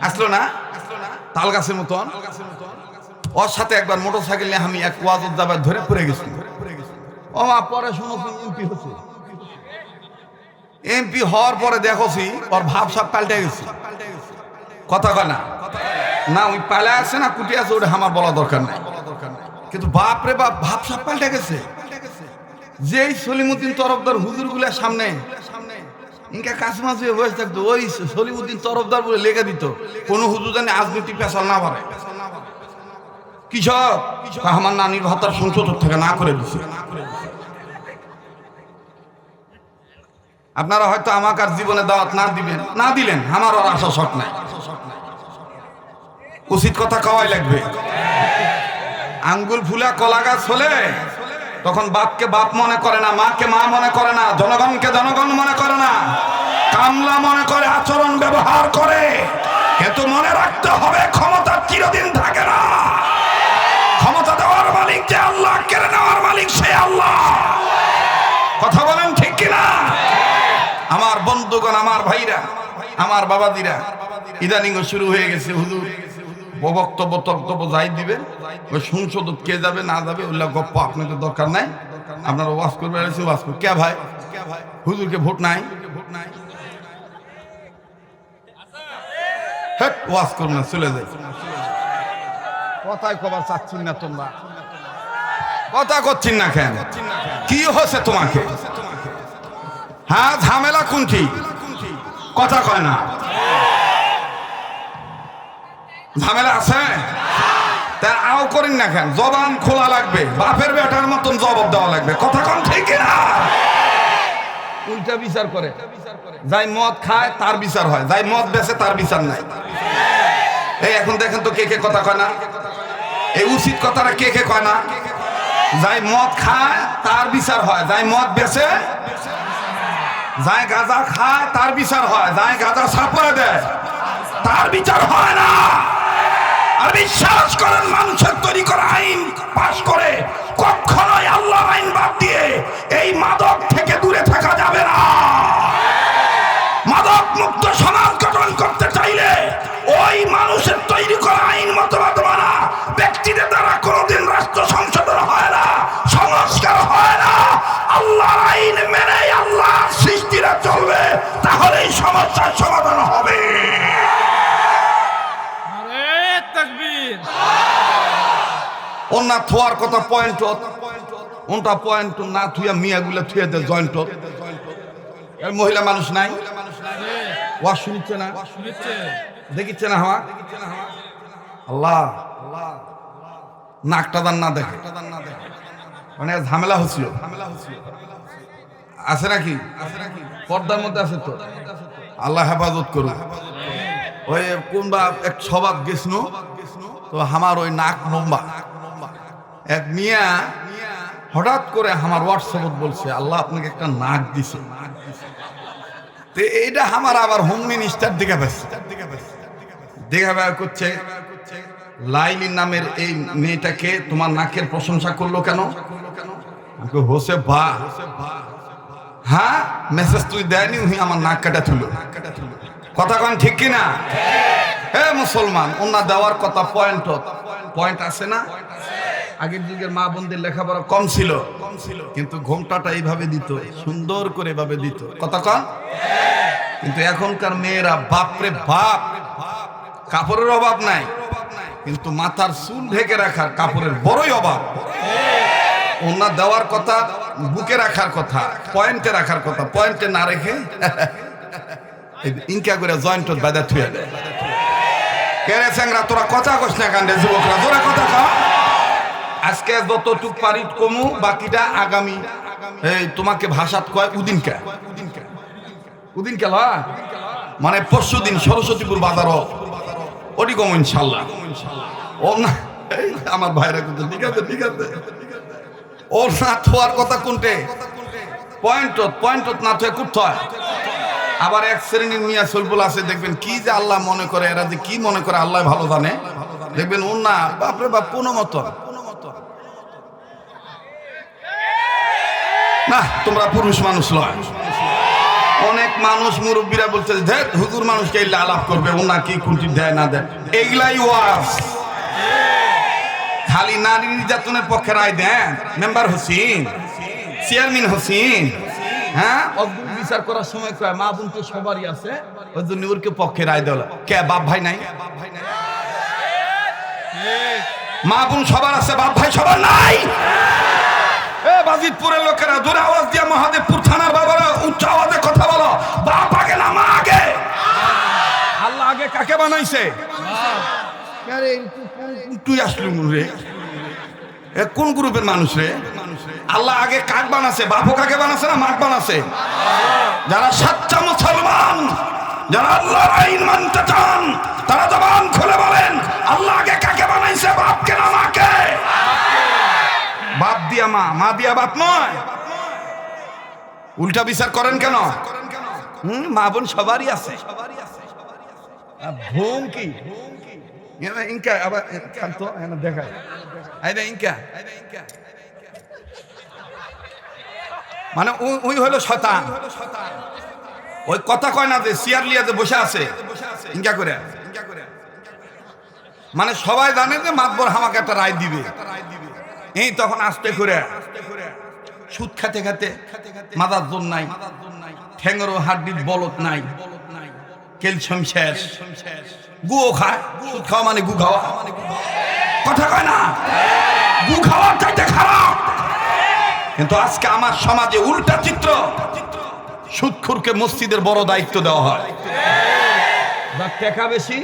Speaker 1: আসলো না, তাল গাছের মতন, ওর সাথে একবার মোটর সাইকেল নিয়ে আমি এক ওয়াজত যাবার ধরে পড়ে গেছি। ও মা, পরে শুনেছি এমপি হচ্ছে, এমপি হওয়ার পরে দেখছি ওর ভাব সব পাল্টে গেছে। কথা কয় না, ওই পালা আছে না, কুটি আছে, ওটা আমার বলা দরকার নাই, কিন্তু বাপ রে বাপ, ভাব সব পাল্টে গেছে। যেই সলিমুদ্দিন তরফদার হুজুর গুলার সামনে ইনকা কাছমাছি বসে থাকতো, ওই সলিমুদ্দিন তরফদার বলে লেগে দিত, কোন হুজুর জানি রাজনীতি পেশাল না পারে। কৃষক আমার নানির ভাতার সংসদ থেকে না করে দিচ্ছে। আপনারা হয়তো আমাকে আর জীবনে দাওয়াত না দিলেন, আমার আর আশা শখ নাই। উচিত কথা কওয়াই লাগবে। আঙ্গুল ফুলা কলা গাছ হলে তখন বাপকে বাপ মনে করে না, মাকে মা মনে করে না, জনগণকে জনগণ মনে করে না, কামলা মনে করে, আচরণ ব্যবহার করে। কিন্তু মনে রাখতে হবে, ক্ষমতা চিরদিন থাকে না। ক্ষমতা দেওয়ার মালিক যে আল্লাহ, কেড়ে নেওয়ার মালিক সে আল্লাহ। কথা বলেন ঠিক কিনা? আমার বন্ধুগণ, আমার ভাইরা, আমার বাবাদিরা, ইদানিং শুরু হয়ে গেছে হুজুর বক্তব্য যাই দিবেন, ওই সংসদ কে যাবে না যাবে ওগুলা গপ্প আপনাদের দরকার নাই। আপনারা ওয়াজ করবে, ওয়াজ করবে কে ভাই, হুজুরকে ভোট নাই, ওয়াজ করুন না, চলে যায়। কথাই কবার চাচ্ছেন না তোমরা, কথা করছেন না কেন? কি হচ্ছে তোমাকে? হ্যাঁ, ঝামেলা কোনটি? কথা কয় না, ঝামেলা আছে, তা আও করেন না কেন? জবান খোলা লাগবে, বাপের বেটার মতন জবাব দেওয়া লাগবে। কথা কন ঠিক না? উল্টা বিচার করে, যাই মদ খায় তার বিচার হয়, যাই মদ বেচে তার বিচার নাই। এই এখন দেখেন তো কে কে কথা কয় না? এই উচিত কথাটা কে কে কয় না? যাই মদ খায় তার বিচার হয়, যাই মদ বেচে, যাই গাঁজা খায় তার বিচার হয়, যাই গাঁজা সাপড়ে দেয় তার বিচার হয় না। আর বিশ্বাস করেন মানুষের তৈরি করা আইন পাশ করে কখনোই আল্লাহর আইন বাদ দিয়ে এই মাদক থেকে দূরে থাকা যাবে না। মাদক মুক্ত সমাজ গঠন করতে চাইলে ওই মানুষের তৈরি করা আইন মতবাদ মানা ব্যক্তিদের দ্বারা কোনোদিন রাষ্ট্র সংশোধন হয় না, সংস্কার হয় না। আল্লাহর আইন মেনে আল্লাহর সৃষ্টিরা চলবে, তাহলেই সমস্যার সমাধান হবে। ওনা থোয়ার কথা পয়েন্ট ওনটা পয়েন্ট না থুয়া মিয়াগুলা থুয়ে দে জয়েন্ট। মহিলা মানুষ নাই, ওয়া শুনছে না, দেখিচ্ছে না হওয়া আল্লাহ নাকটা দান না দেখে, মানে ঝামেলা হচ্ছিল আছে নাকি? পর্দার মধ্যে আছে তো, আল্লাহ হেফাজত করুন। ওই কোনবা এক সবাব গেছিল তো আমার ওই নাক লম্বা এক মিয়া হঠাৎ করে আমার হোয়াটসঅ্যাপত বলছে, আল্লাহ আপনাকে একটা নাক দিছে। তো এইটা আমার আবার হোম মিনিস্টার দেখা পাচ্ছে, দেখা করছে লাইলি নামের এই মেয়েটাকে তোমার নাকের প্রশংসা করলো কেন? হোসে বা হ্যাঁ মেসেজ তুই দেয়নি, আমার নাক কাটা তুলো। কথা কন ঠিক কিনা? হে মুসলমান, ওনা দেওয়ার কথা পয়েন্ট আছে না? আগের যুগের মা বোনদের লেখাপড়া কম ছিল, কিন্তু ঘোমটাটা এইভাবে দিত, সুন্দর করে এভাবে দিত। কথা কন? কিন্তু এখনকার মেয়েরা বাপরে বাপ, কাপড়ের অভাব নাই, কিন্তু মাথার চুল ঢেকে রাখার কাপড়ের বড়ই অভাব। ওনা দেওয়ার কথা বুকে রাখার কথা, পয়েন্টে রাখার কথা, পয়েন্টে না রেখে ইনকা করে জয়েন্ট বাধা থুয়ে দেয়। কে রে স্যাংরা, তোরা কথা কস না কান্দে? যুবকরা তোরা কথা কও। আজকে যতটুক পারি কমু, বাকিটা আগামী এই তোমাকে ভাষাত কয় উদিনকা মানে পরশু দিন সরস্বতীপুর বাজারও ওটি কম ইনশাল্লাহ। ও না আমার ভাইরা কিন্তু ঠিক আছে ঠিক আছে, ও না থোয়ার কথা কোনটে পয়েন্ট না থয়ে করতে হয়। আবার এক শ্রেণীর মিয়া সলবুল আছে, দেখবেন কি যে আল্লাহ মনে করে, এরা যে কি মনে করে আল্লাহ ভালো জানে। দেখবেন ওর না বাপরে বাপ কোনো মতন না, তোমরা পুরুষ মানুষ লয়। অনেক মানুষ মুরব্বীরা বলছে হুজুর মানুষকে আলাপ করবে, ওনা কি কোনটি দেয় না দেয়, এইগুলাই ওয়াজ। খালি নারী নির্যাতনের পক্ষে রায় দেন মেম্বার হোসেন, চেয়ারম্যান হোসেন, হ্যাঁ বিচার করার সময় কয় মা বোন তো সবারই আছে, ওই জন্য ওরকে পক্ষে রায় দেওয়া। কে বাপ ভাই নাই? মা বোন সবার আছে, বাপ ভাই সবার নাই। বাজিতপুরের লোকেরা জোরে আওয়াজ দিয়া মহাদেবপুর থানার বাবারা উচ্চ আওয়াজে কথা বলো, বাপ আগে না মা আগে? আল্লাহ আগে কাকে বানাইছে? তুই আসলি রে, কোন গ্রুপের মানুষ রে? আল্লাহ আগে কাক বানাছে? বাপও কাকে বানাছে না মাক বানাছে? যারা সাচ্চা মুসলমান, যারা আল্লাহর আইন মানতে চান, তারা জবান খুলে বলেন আল্লাহ আগে কাকে বানাইছে, বাপকে না মাকে? বাপ দিয়া মা, মা দিয়া বাপ নয়। উল্টা বিচার করেন কেন? মা বোন সবারই আছে। ভোম কি ইনকা আবার শান্ত দেখা ইনকা মানে ওই হলো শয়তান। ওই কথা কয় না যে চেয়ার লিয়াতে বসে আছে ইনকা করে, মানে সবাই জানে যে মাতবর আমাকে একটা রায় দিবে। এই তখন আস্তে করে সুদ খাতে খাতে মাদার জোর নাই, ঠ্যাঙ্গরও হাড্ডির বলত নাই, ক্যালসিয়াম শেষ, গুও খায়। সুদ খাওয়া মানে গু খাওয়া, কথা কয় না? গু খাওয়ার চাইতে খারাপ। কিন্তু আজকে আমার সমাজে উল্টা চিত্র, সুদখোরকে মসজিদের বড় দায়িত্ব দেওয়া হয়। যার টাকা বেশি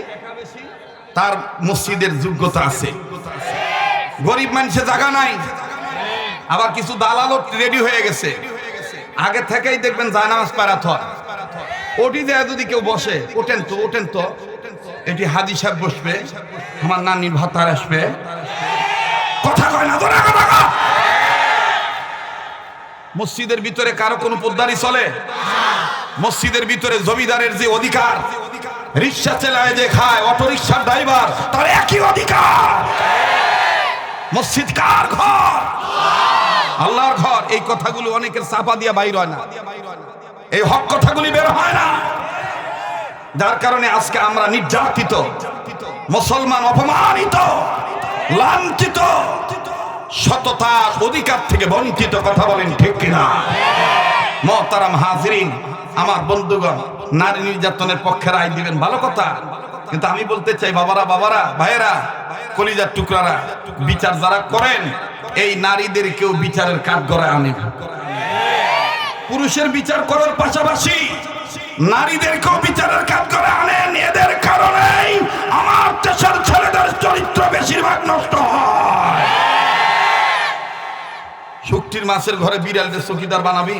Speaker 1: তার মসজিদের যোগ্যতা আছে, গরিব মানুষের জায়গা নাই। আবার কিছু দালালও রেডি হয়ে গেছে, আগে থেকেই দেখবেন জায়নামাজ পারাত হয়। ওটি দেয় যদি কেউ বসে, ওঠেন তো এটি হাজি সাহেব বসবে, আমার নানির ভাতার আসবে, কথা কয় না? তোরা কথা কয়। মসজিদের ভিতরে কারো কোনো পোদ্দারি চলে? মসজিদের ভিতরে জমিদারের যে অধিকার, রিক্সা চালায় যে খায়, অটো রিক্সার ড্রাইভার, তার একই অধিকার। মসজিদ কার ঘর? আল্লাহর ঘর। এই কথাগুলো অনেকের চাপা দিয়া বাইর হয় না, এই হক কথাগুলি বের হয় না, যার কারণে আজকে আমরা নির্যাতিত, মুসলমান অপমানিত, লাঞ্ছিত, সততার অধিকার থেকে বঞ্চিত। কথা বলেন ঠিক কিনা? মুহতারাম হাজিরিন, আমার বন্ধুগণ, নারী নির্যাতনের পক্ষে রায় দিবেন, ভালো কথা। কিন্তু আমি বলতে চাই, বাবারা, ভাইয়েরা, কলিজার টুকরারা, বিচার যারা করেন, এই নারীদের কেউ বিচারের কাঠগড়ায় আনেন। পুরুষের বিচার করার পাশাপাশি নারীদেরকেও বিচারের কাঠগড়ায় আনেন। এদের কারণেই আমার দেশের ছেলেদের চরিত্র বেশিরভাগ নষ্ট হয়। শুকটির মাছের ঘরে বিড়ালদের চৌকিদার বানাবি,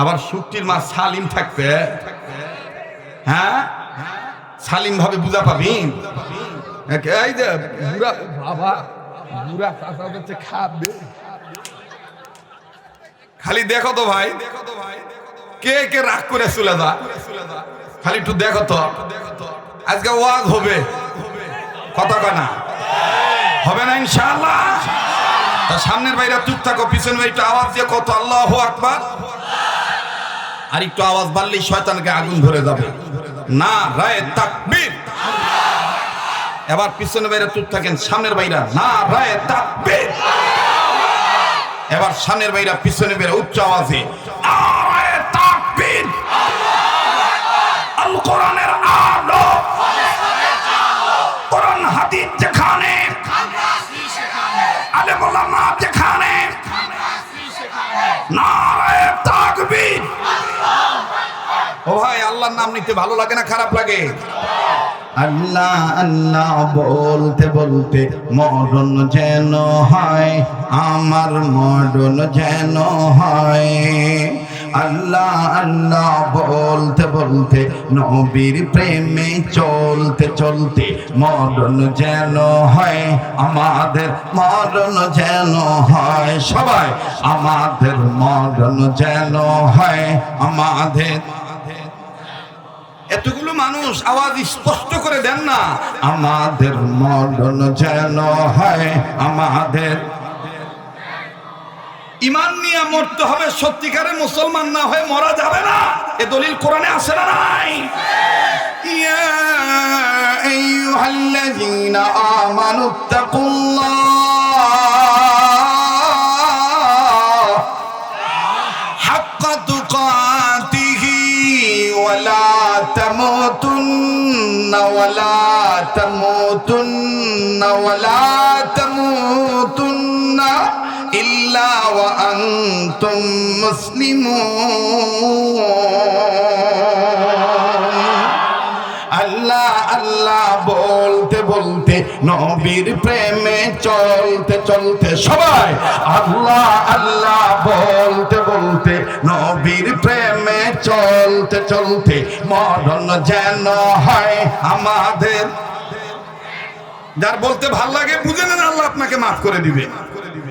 Speaker 1: আবার শুকটির মাছ সালিম থাকবে, হ্যাঁ, সালিম ভাবে বুঝা পাবি। এই যে বুড়া বাবা, বুড়া চাচা হচ্ছে খাবে। খালি দেখো তো ভাই, কে কে রাগ করে চলে যা, খালি একটু দেখো তো। আজকে ওয়াজ হবে, কথা কয় না? হবে না ইনশাআল্লাহ? তা সামনের বাইরে চুপ থাকো, পিছনের বাইরে আওয়াজ দিয়ে কত আল্লাহু আকবার। আর একটু আওয়াজ বাড়লেই শয়তানকে আগুন ধরে যাবে। না রায়ে তাকবীর। এবার পিছনের বাইরে চুপ থাকেন, সামনের বাইরে না রায়ে তাকবীর। এবার সামনের বাইরে পিছনের বাইরে উচ্চ আওয়াজে নারায়ে তাকবীর। আল কোরআনের আলো, কোরআন হাদিস যেখানে, আলেম ওলামা যেখানে, নারায়ে তাকবীর। ও ভাই, আল্লাহর নাম নিতে ভালো লাগে না খারাপ লাগে? আল্লাহ আল্লাহ বলতে বলতে মরণ যেন হয়, আমার মরণ যেন হয়। আল্লাহ আল্লাহ বলতে বলতে নবীর প্রেমে চলতে চলতে মরণ যেন হয়, আমাদের মরণ যেন হয়। সবাই আমাদের মরণ যেন হয়, আমাদের। এতগুলো মানুষ আওয়াজ স্পষ্ট করে দেন না, আমাদের মরণ যেন হয়, আমাদের। ঈমান নিয়ে মরতে হবে, সত্যিকারের মুসলমান না হয়ে মরা যাবে না। এ দলিল কোরআনে আছে না নাই? ইয়া আইয়ুহাল্লাযীনা আমানুত্তাকুল্লাহ হাক্কা তুকাতিহি ওয়া লা তামুতুন্না ওয়া লা তামুতুন্না ওয়া লা তামুতুন্না ইল্লা ওয়া আনতুম মুসলিমুন। আল্লাহ আল্লাহ বলতে বলতে নবীর প্রেমে চলতে চলতে, সবাই আল্লাহ আল্লাহ বলতে বলতে নবীর প্রেমে চলতে চলতে মরণ যেন হয় আমাদের। যার বলতে ভাল লাগে বুঝে নেন, আল্লাহ আপনাকে মাফ করে দিবে,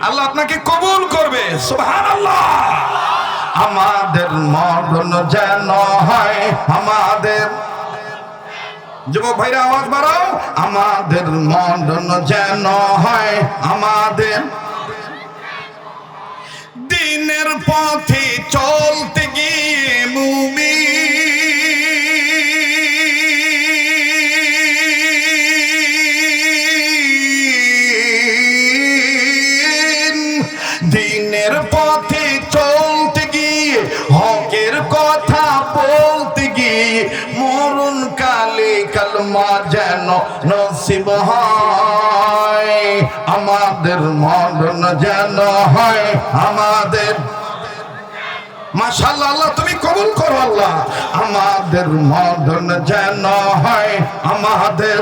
Speaker 1: আল্লাহ আপনাকে কবুল করবে। সুবহানাল্লাহ। আমাদের মরণ যেন হয় আমাদের। যুবক ভাইরা আওয়াজ বাড়াও, আমাদের মরণ যেন হয় আমাদের। দিনের পথে চলতে গিয়ে মুমিন, দিনের পথে চলতে গিয়ে হকের কথা বলতে গিয়ে মরণ কালে কালমা যেন নসিব হয়, আমাদের মরণ যেন হয় আমাদের। মাশাআল্লাহ, আল্লাহ তুমি কবুল করো আল্লাহ। আমাদের মরণ যেন হয় আমাদের।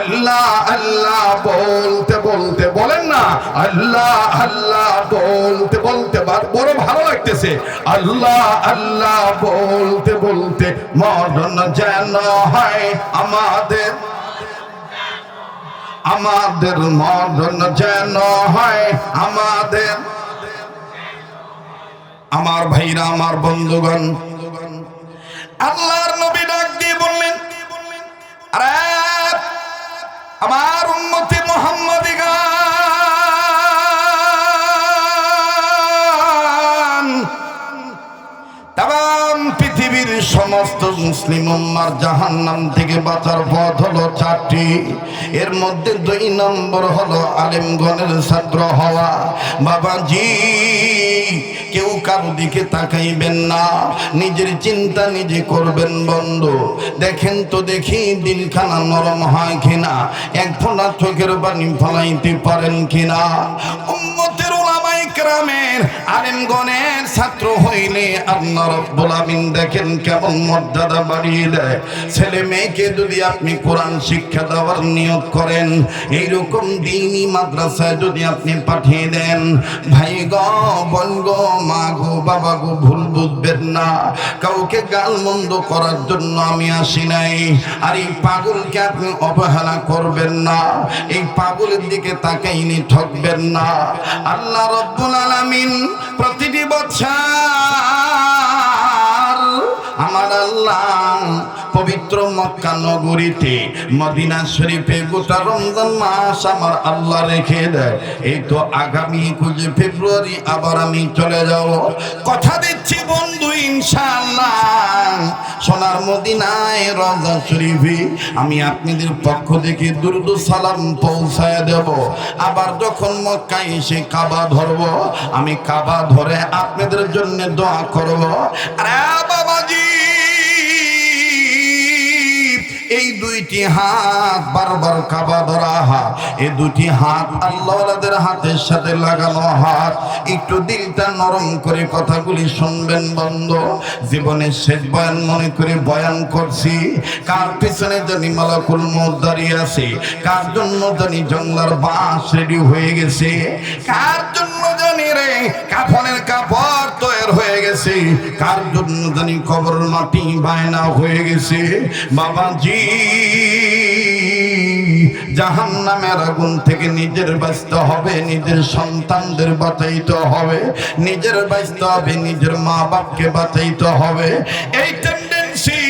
Speaker 1: আল্লাহ আল্লাহ বলতে বলতে, বলেন না আল্লাহ আল্লাহ বলতে বলতে, বড় ভালো লাগতেছে। আল্লাহ আল্লাহ বলতে বলতে মরণ যেন হয় আমাদের, আমাদের মরণ যেন হয় আমাদের। আমার ভাইরা, আমার বন্ধুগণ, আল্লাহর নবী তাম পৃথিবীর সমস্ত মুসলিম উম্মার জাহান্নাম থেকে বাঁচার পথ হলো চারটি। এর মধ্যে 2 নম্বর হলো আলেমগণের ছাত্র হওয়া। বাবাজি, কেউ কারো দিকে তাকাইবেন না, নিজের চিন্তা নিজে করবেন বন্ধু। দেখেন তো দেখি দিলখানা নরম হয় কিনা, এক ফোঁটা চোখের পানি ফলাইতে পারেন কিনা। উম্মতের উলামায়ে কেরামের আলেমগণের ছাত্র হইলে আল্লাহ রাব্বুল আমিন দেখেন কেমন মর্যাদা বাড়িয়ে দেয়। ছেলে মেয়েকে যদি আপনি কোরআন শিক্ষা দেওয়ার নিয়ত করেন, এইরকম দ্বীনি মাদ্রাসায় যদি আপনি পাঠিয়ে দেন, ভাই গো, বোন গো, মা গো, বাবা গো, ভুল বুঝবেন না। কাউকে গাল মন্দ করার জন্য আমি আসি নাই। আর এই পাগলকে আপনি অবহেলা করবেন না, এই পাগলের দিকে তাকাইনি ঠকবেন না। আল্লাহ রাব্বুল আলামিন প্রতিটি বছর আমার আল্লাহ পবিত্র মক্কা নগরীতে মদিনা শরীফে গোটা রমজান মাস আমার আল্লাহ রেখে দেয়। এই তো আগামী 21 ফেব্রুয়ারি আবার আমি চলে যাব। কথা দিচ্ছি বন্ধু, ইনশাআল্লাহ সোনার মদিনায় রওজা শরীফে আমি আপনাদের পক্ষ থেকে দুরুদ সালাম পৌঁছায় দেব। আবার যখন মক্কায় এসে কাবা ধরব, আমি কাবা ধরে আপনাদের জন্য দোয়া করব। আরে বাবাজি, এই 2টি হাত বারবার কাবা ধরা হাত, এই 2টি হাত আল্লাহওয়ালাদের হাতের সাথে লাগানো হাত। একটু দিলটা নরম করে কথাগুলি শুনবেন বন্ধু। জীবনের শেষ বয়ান মনে করে বয়ান করছি। কার পিছনে জানি মালাকুল মউত দাঁড়িয়ে আছে, কার জন্য জানি জঙ্গলার বাঁশ রেডি হয়ে গেছে, কার জন্য জানি রে কাফনের কাপড় তৈরি হয়ে গেছে, কার জন্য জানি কবরের মাটি বায়না হয়ে গেছে। বাবাজি, জাহান্নামের আগুন থেকে নিজের বাঁচতে হবে, নিজের সন্তানদের বাঁচাইতে হবে, নিজের বাঁচতে হবে, নিজের মা বাপকে বাঁচাইতে হবে। এই টেন্ডেন্সি,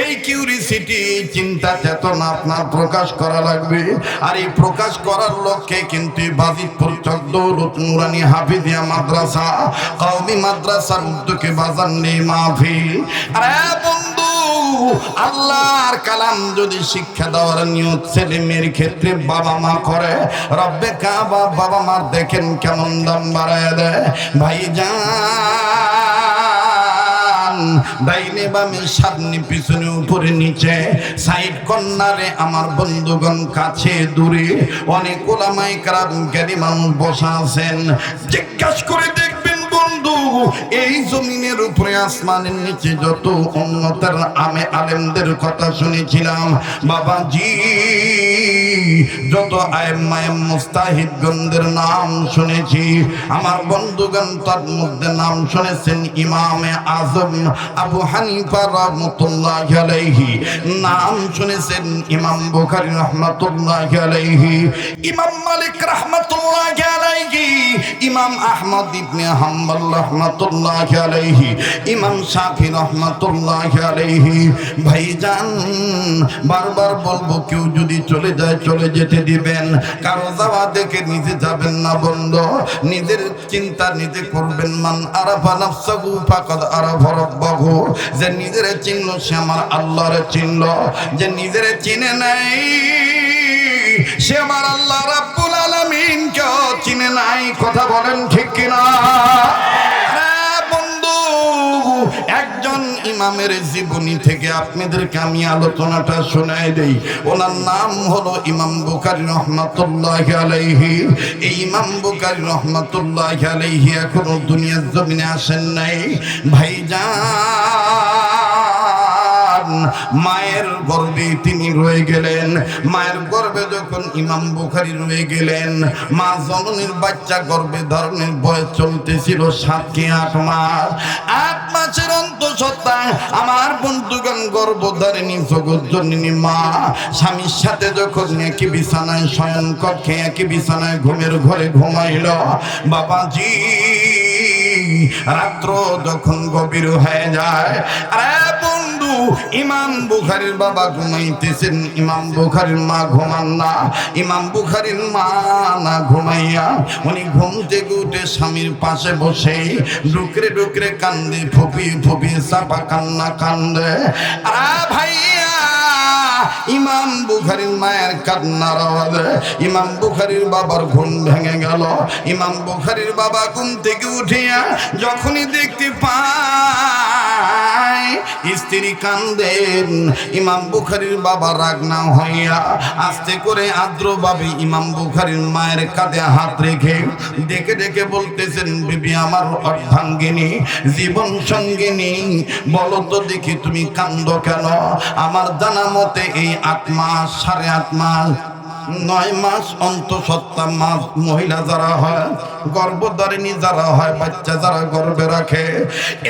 Speaker 1: এই কিউরিসিটি, চিন্তা চেতনা আপনার প্রকাশ করা লাগবে। আর এই প্রকাশ করার লক্ষ্যে কিন্তু বাজিতপুর চকদৌলত নুরানি হাফিজিয়া মাদ্রাসা, কওমি মাদ্রাসার উদ্যোগে বাজার নেই মাহফিল। আরে বন্ধু, আল্লাহর কালাম যদি শিক্ষা দেওয়ার নিয়ত ছেলে মেয়ের ক্ষেত্রে বাবা মা করে, রব্বে কাবা বাবা মা দেখেন কেমন দাম বাড়ায় দেয়। ভাইজান, ডাইনে বামে সামনে পিছনে উপরে নিচে সাইড কর্নারে আমার বন্ধুগণ কাছে দূরে অনেক ওলামায়ে কেরাম জ্ঞানী মানুষ বসা আছেন। জিজ্ঞাসা করে দেখবেন বন্ধু, এই জমিনের উপরে আসমানের নিচে যত উম্মতের আলেমদের কথা শুনেছিলাম বাবাজি, যত আইম্মায়ে মুস্তাহিদগণদের নাম শুনেছি, আমার বন্ধুগণ তার মধ্যে নাম শুনেছেন ইমামে আজম আবু হানিফা রাহমাতুল্লাহি আলাইহি, নাম শুনেছেন ইমাম বুখারী রাহমাতুল্লাহি আলাইহি, ইমাম মালিক রাহমাতুল্লাহি আলাইহি, ইমাম আহমদ ইবনে হাম্বল রাহমাতুল্লাহি আলাইহি, ইমাম শাফি রাহমাতুল্লাহি আলাইহি। ভাইজান, বারবার বলবো, কেউ যদি চলে যায় চলে যেতে দিবেন, কারো যাওয়া দেখে নিজে যাবেন না বন্ধু। নিজের চিন্তা নিজে করবেন। মান আরাফা নাফসাহু ফাকাদ আরাফা রাব্বাহু, যে নিজের চিনল সে আমার আল্লাহর চিনল, যে নিজের চিনে নাই সে আমার আল্লাহ রাব্বুল আলামিন কে চিনে নাই। কথা বলেন ঠিক কিনা? একজন ইমামের জীবনী থেকে আপনাদেরকে আমি আলোচনাটা শোনায় দেই। ওনার নাম হলো ইমাম বুখারী রাহমাতুল্লাহি আলাইহি। এই ইমাম বুখারী রাহমাতুল্লাহি আলাইহি এখনো দুনিয়ার জমিনে আসেন নাই। ভাইজান, মায়ের গর্ভে তিনি রয়ে গেলেন। মায়ের গর্ভে যখন ইমাম বুখারী রয়ে গেলেন, মা জননীর বাচ্চা গর্ভে ধারণের বয়স চলতেছিল 7 কি 8 মাস। 8 মাসের অন্তঃসত্ত্বা আমার বন্ধুগণ গর্ভধারিণী জগৎজননী মা স্বামীর সাথে যখন একই বিছানায় শয়ন কক্ষে একই বিছানায় ঘুমের ঘরে ঘুমাইল, বাবাজি রাত্র যখন গভীর হয়ে যায়, আরে বন্ধু, ইমাম বুখারীর বাবা ঘুমাইতেছেন, ইমাম বুখারীর মা ঘুমান না। ইমাম বুখারীর মা না ঘুমাইয়া উনি ঘুম থেকে উঠে স্বামীর পাশে বসে ডুকরে ডুকরে কান্দে, ফুপিয়ে ফুপিয়ে চাপা কান্না কান্দে। আরে ভাইয়া, ইমাম বুখারীর মায়ের কান্নার আওয়াজে ইমাম বুখারীর বাবার ঘুম ভেঙে গেল। ইমাম বুখারীর বাবা ঘুম থেকে উঠিয়া যখনই দেখতে পায় স্ত্রী কান্দেন, ইমাম বুখারীর বাবা রাগ না হইয়া আস্তে করে আদ্রভাবে ইমাম বুখারীর মায়ের কাঁধে হাত রেখে ডেকে ডেকে বলতেছেন, বিবি আমার অর্ধাঙ্গিনী, জীবন সঙ্গিনী, বলো তো দেখি তুমি কান্দো কেন? আমার জানা মতে এই 8 মাস, 8.5 মাস, 9 মাস অন্তঃসত্ত্বা মাস মহিলা যারা হয়, গর্ভধারিণী যারা হয়, বাচ্চা যারা গর্ভে রাখে,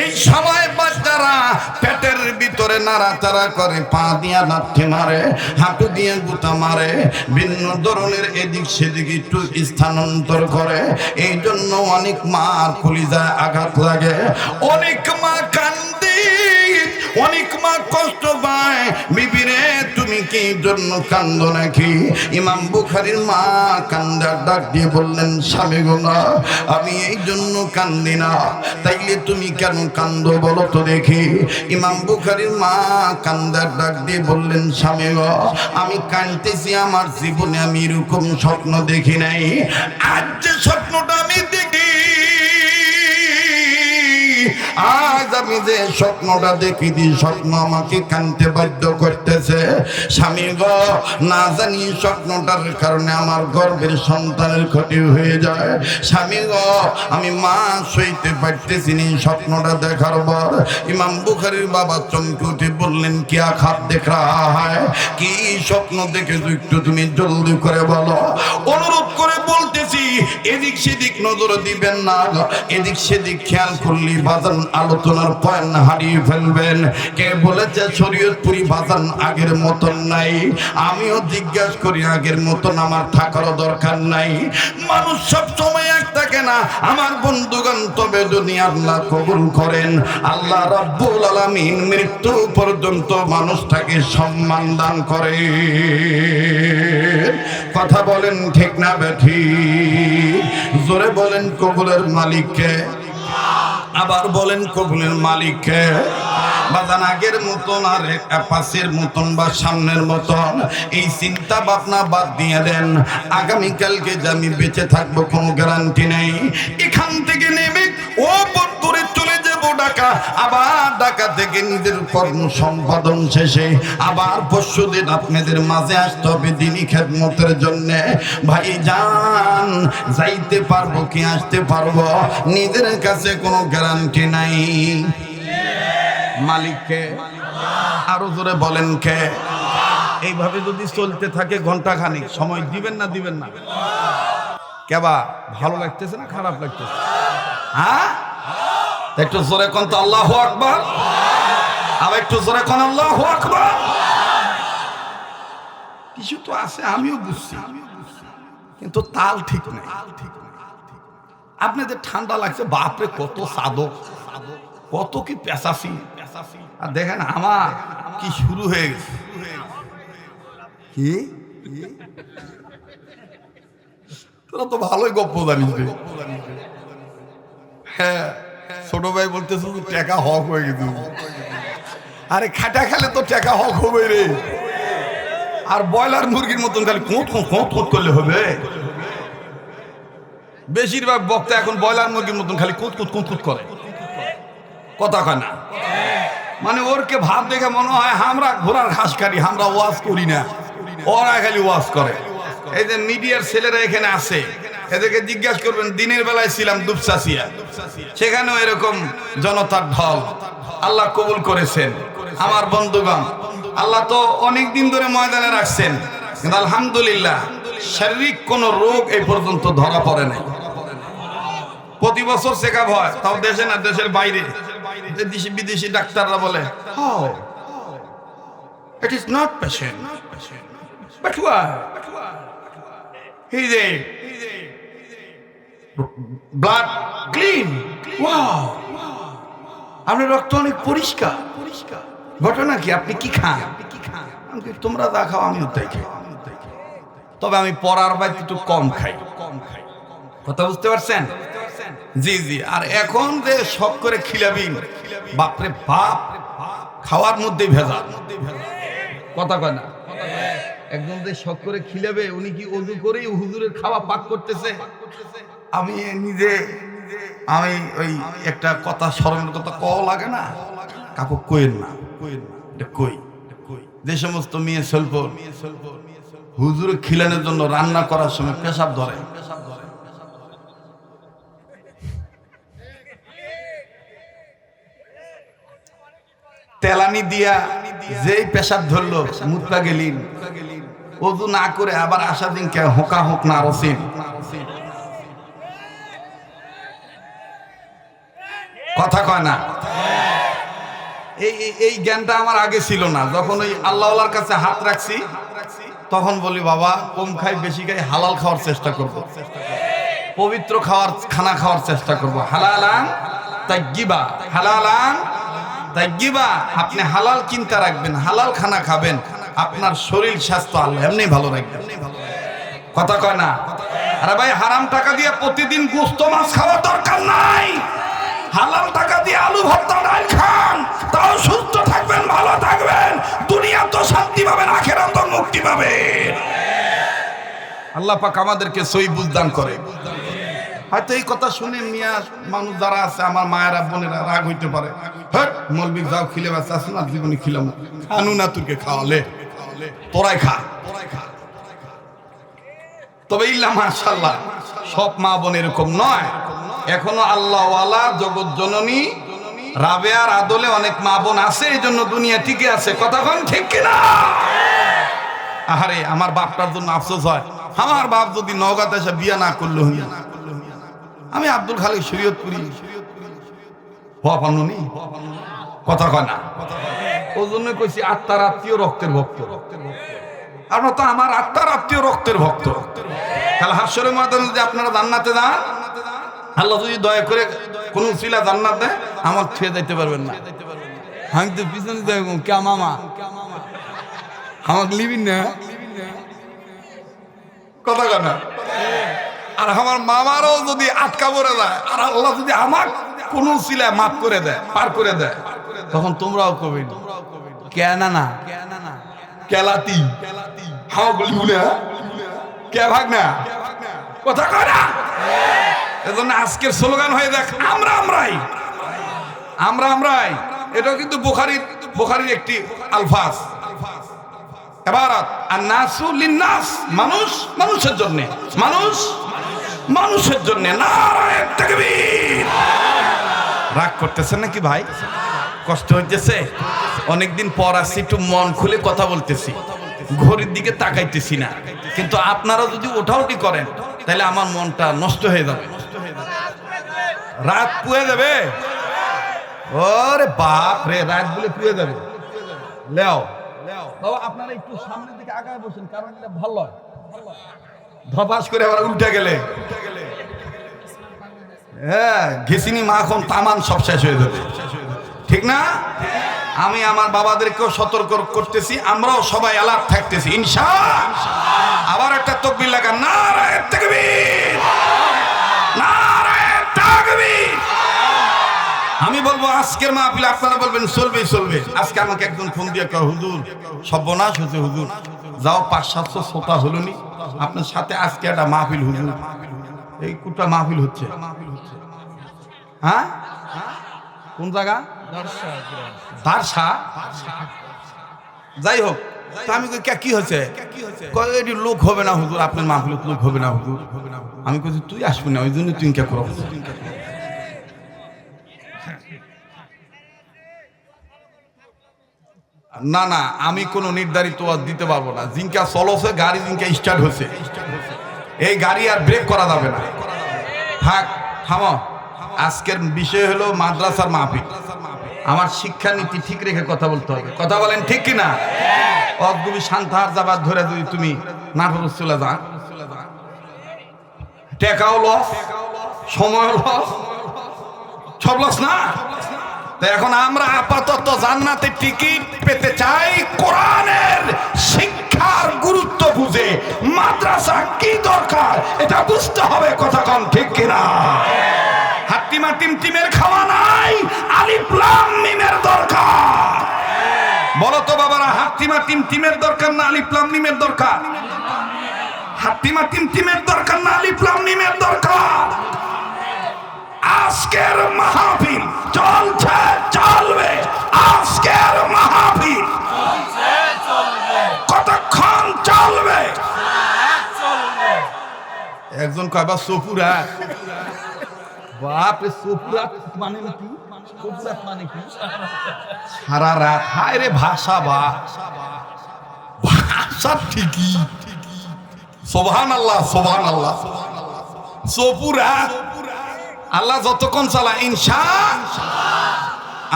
Speaker 1: এই সময় বাচ্চারা পেটের ভিতরে নাড়াচাড়া করে, পা দিয়া লাথি মারে, হাঁটু দিয়ে গুতা মারে, ভিন্ন ধরনের এদিক সেদিক একটু স্থানান্তর করে। এই জন্য অনেক মার কলিজায় আঘাত লাগে, অনেক মা কান্দে, অনেক মা কষ্ট পায়। বিবিরে তুমি কি জন্য কান্দো নাকি? ইমাম বুখারীর মা কান্দার ডাক দিয়ে বললেন, স্বামী গো না, আমি এই জন্য কান্দি না। তাইলে তুমি কেন কান্দো বলো তো দেখি? ইমাম বুখারীর মা কান্দার ডাক দিয়ে বললেন, স্বামী গো, আমি কাঁদতেছি, আমার জীবনে আমি এরকম স্বপ্ন দেখি নাই। আজ যে স্বপ্নটা আমি দেখি, আজ আমি যে স্বপ্নটা দেখিনি, স্বপ্ন আমাকে কাঁদতে বাধ্য করতেছে। স্বামী গো, না জানি স্বপ্নটার কারণে আমার গর্ভের সন্তানের ক্ষতি হয়ে যায়। স্বামী গো, আমি মা সইতে পারতেছি না স্বপ্নটা দেখার পর। ইমাম বুখারীর বাবা চমকে উঠে বললেন, কিয়া খাপ দেখ রাহা হয়, কি স্বপ্ন দেখেছো একটু তুমি জলদি করে বলো। অনুরোধ করে বলতেছি, এদিক সেদিক নজর দিবেন না, এদিক সেদিক খেয়াল করলি বাজান আলোচনার পয়েন্ট হারিয়ে ফেলবেন। কে বলেছে শরীয়তপুরি বাজান আগের মতন নাই? আমিও জিজ্ঞাসা করি, আগের মতন আমার থাকারও দরকার নাই। মানুষ সব সময় এক থাকে না আমার বন্ধুগণ, তবে যদি আল্লাহ কবুল করেন, আল্লাহ রাব্বুল আলামিন মৃত্যু পর্যন্ত মানুষটাকে সম্মান দান করে। কথা বলেন ঠিক না বেঠিক? জোরে বলেন কবুলের মালিককে, আবার বলেন কবুলের মালিককে। বাজান আগের মতন আর পাশের মতন বা সামনের মতন এই চিন্তা ভাবনা বাদ দিয়ে দেন। আগামীকালকে যে আমি বেঁচে থাকবো কোনো গ্যারান্টি নেই। এখান থেকে নেমে ও দূরে চলে যাবো ঢাকা, আবার ঢাকা থেকে নিজের কর্ম সম্পাদন শেষে আবার পরশুদিন আপনাদের মাঝে আসতে হবে দিনী খেদমতের জন্য। ভাই যান, যাইতে পারবো কি আসতে পারবো নিজের কাছে কোনো গ্যারান্টি নাই। মালিককে আরো জোরে বলেন কে? এইভাবে যদি চলতে থাকে ঘন্টা খানিক সময় দিবেন না দিবেন না? কেবা ভালো লাগতেছে না খারাপ লাগতেছে? হ্যাঁ, একটু জোরে কোন তো আল্লাহু আকবার, আবার একটু জোরে কোন আল্লাহু আকবার। কিছু তো আছে আমিও বুঝছি, কিন্তু তাল ঠিক নেই। আপনাদের ঠান্ডা লাগছে, বাপরে কত সাধক, কত কি পেশাফি, আর দেখেন আমার কি শুরু হয়ে গেছে। কি তোরা তো ভালোই গপ্প জানিস রে। হ্যাঁ, ছোট ভাই বলতেছে টাকা হক হয়ে গেছে। আরে খাটা খেলে তো টাকা হক হবে রে, আর ব্রয়লার মুরগির মতন খালি কোঁত কোঁত কোঁত করলে হবে? বেশিরভাগ বক্তা এখন ব্রয়লার মুরগির মতন খালি কোঁত কোঁত কোঁত কোঁত করে, কথা কয় না। মানে ওরকে ভাব দেখে মনে হয় আমরা ঘোড়ার ঘাস কাটি, আমরা ওয়াজ করি না, ওরা খালি ওয়াজ করে। এই যে মিডিয়ার ছেলেরা এখানে আছে, এদেরকে জিজ্ঞাসা করবেন, দিনের বেলায় ছিলাম দুপচাচিয়া, সেখানেও এরকম জনতার ঢল। আল্লাহ কবুল করেছেন আমার বন্ধুগণ। আল্লাহ তো অনেক দিন ধরে ময়দানে রাখছেন, কিন্তু আলহামদুলিল্লাহ শারীরিক কোন রোগ এই পর্যন্ত ধরা পড়ে নাই। প্রতি বছর চেকআপ হয়, তাও দেশে না দেশের বাইরে। দেশি বিদেশি ডাক্তাররা বলে it is not patient, but why? He is a blood clean. Wow, আপনার রক্ত অনেক পরিষ্কার। ঘটনা কি, আপনি কি খান? আমি বলি, তোমরা যা খাও আমিও তাই খাই, তবে আমি পরার বাইরে একটু কম খাই। কথা বুঝতে পারছেন? জি জি। আর এখন যে শখ করে খিলাবিন, বাপরে বাপ, খাওয়ার মধ্যেই ভেজাল। কথা কয় না? একজন যে শখ করে খিলাবে, উনি কি ওযু করেই হুজুরের খাওয়া পাক করতেছে? আমি নিজে, আমি ওই একটা কথা, শরমের কথা কও লাগে না, কাকু কইেন না, এটা কই, যে সমস্ত মেয়ে স্বল্প হুজুরে খিলানোর জন্য রান্না করার সময় পেশাব ধরে, তেলানি দিয়া যেই পেশাব ধরলো, মুতলা গেলিন, ওযু না করে আবার আসা দিন কে হোকা হোক না রসিন। কথা কয় না? এই জ্ঞানটা আমার আগে ছিল না। যখন ওই আল্লাহওয়ালার কাছে হাত রাখছি, তখন বলি বাবা কম খাই বেশি খাই, হালাল খাওয়ার চেষ্টা করব, পবিত্র খানা খাওয়ার চেষ্টা করব। হালালান তাইয়্যিবা, হালালান তাইয়্যিবা। আপনি হালাল চিন্তা রাখবেন, হালাল খানা খাবেন, আপনার শরীর স্বাস্থ্য আল্লাহ এমনি ভালো রাখবেন। কথা কয় না? আরে ভাই, হারাম টাকা দিয়ে প্রতিদিন গোশত মাছ খাওয়ার দরকার নাই। হালাল টাকা দিয়ে আলু ভর্তা ডাল খান, তাও সুস্থ থাকবেন, ভালো থাকবেন, দুনিয়া তো শান্তি পাবেন, আখিরাত তো মুক্তি পাবেন। আল্লাহ পাক আমাদেরকে সহি বুঝদান করে। হয়তো এই কথা শুনে মিয়া মানুষ যারা আছে, আমার মায়েরা বোনেরা রাগ হইতে পারে, হ্যাঁ মৌলবি যাও খিলে বাচ্চা আসুন, আর জীবনে খিলাম আনু না, তোকে খাওয়ালে তোরাই খা। তবে ইল্লা মাশাআল্লাহ, সব মা বোন এরকম নয়। এখনো আল্লাহওয়ালা জগৎ জননী রাবেয়ার আদলে অনেক মা বোন আছে, এই জন্য দুনিয়া টিকে আছে। কথা কোন ঠিক কিনা? আহারে, আমার বাপটার জন্য আফসোস হয়, আমার বাপ যদি নওগাঁতে এসে বিয়া না করলো। আমি আব্দুল খালিক শরীয়তপুরি হওয়া পানুনি। কথা কয় না? ওই জন্য কইছি আত্মার আত্মীয় রক্তের ভক্ত। আপনার তো আমার আত্মার আত্মীয় রক্তের ভক্ত। কাল হাসরের ময়দানে যদি আপনারা জান্নাতে যান, আল্লাহ যদি দয়া করে কোন উসিলা জান্নাত দেয়, আমার ছুঁয়ে যাইতে পারবেন না। আমি তো পিছনে দেখব কে মামা আমাকে লিবিন না। কথা কয় না? আর আমার মামারও যদি আটকা পড়ে যায়, আর আল্লাহ যদি আমার কোন উসিলায় মাফ করে দেয়, পার করে দেয়, তখন তোমরাও কবে কেনা না কেলাতি কে ভাগ না। কথা কয় না? এজন্য আজকের স্লোগান হয়ে দেখ, আমরা আমরাই, আমরা আমরাই। এটাও কিন্তু বুখারীর একটি আলফাজ, ইবারাত আন-নাসু লিন-নাস, মানুষ মানুষের জন্য, মানুষ মানুষের জন্য। নারায়ে তাকবীর। রাগ করতেছেন নাকি ভাই? কষ্ট হইতেছে? অনেকদিন পর আসছি, একটু মন খুলে কথা বলতেছি, ঘড়ির দিকে তাকাইতেছি না। কিন্তু আপনারা যদি ওঠাউটি করেন, তাহলে আমার মনটা নষ্ট হয়ে যাবে, রাত পুয়ে যাবে। ওরে বাপ রে, রাত বলে পুয়ে যাবে। লেও বাবা, আপনারা একটু সামনের দিকে আগায় বসেন, কারণ এটা ভালো হয়। ধপাস করে আবার উল্টে গেলে, হ্যাঁ ঘেসিনি মাখন তামান সব শেষ হয়ে যাবে, ঠিক না? আমি আমার বাবাদেরকেও সতর্ক করতেছি, আমরাও সবাই অ্যালার্ট থাকতেছি ইনশাআল্লাহ। আবার একটা তাকবীর লাগান, নারায়ে তাকবীর, নারায়ে তাকবীর। আমি বলবো আজকের মাহফিল, আপনারা বলবেন চলবে চলবে। আজকে আমাকে একজন ফোন দিয়ে কয়, হুজুর সর্বনাশ হচ্ছে, হুজুর যাও 500-700 শ্রোতা হলুনি, আপনার সাথে আজকে একটা মাহফিল হুজুর, এই কুটা মাহফিল হচ্ছে। হ্যাঁ, কোন জায়গা? দারসা। যাই হোক, আমি কি হয়েছে? লোক হবে না হুজুর, আপনার মাহফিল লোক হবে না হুজুর। আমি কইছি তুই আসবি না, ওই জন্য তুই কে করো। না না, আমি কোনো নির্ধারিত দিতে পারবো না। জিঙ্কা চলছে গাড়ি, জিঙ্কা স্টার্ট হয়েছে, এই গাড়ি আর ব্রেক করা যাবে না। থাক, থামো। আজকের বিষয় হলো মাদ্রাসার মাহফিল। আমার শিক্ষানীতি ঠিক রেখে কথা বলতে হবে। কথা বলেন ঠিক কিনা? অদ্ভুত শান্তার যাবার ধরে যদি তুমি নাটক চলে যান, টাকাও লস, সময় লস, সব লস না? তো এখন আমরা আপাতত জান্নাতের টিকিট পেতে চাই কোরআনের শিক্ষার গুরুত্ব বুঝে। মাদ্রাসা কি দরকার এটা বুঝতে হবে, কথা কম ঠিক কিনা? হাত্তিমা টিমটিমের খাওয়া নাই, আলিফ লাম মিমের দরকার। বলো তো বাবারা, হাত্তিমা টিমটিমের দরকার না আলিফ লাম মিমের দরকার? হাত্তিমা টিমটিমের দরকার না আলিফ লাম মিমের দরকার? আজকের মাহফিল চলছে চলবে, আজকের মাহফিল কতক্ষণ চলবে? একজন কয়বা সপুরা বাপরে, সপুরা মানে কি? সপুরা মানে কি? সারা রাত। হায় রে ভাষা, ভাষা ঠিকই। সুবহানাল্লাহ সুবহানাল্লাহ। সপুরা আল্লাহ যতক্ষণ চালা ইনশা।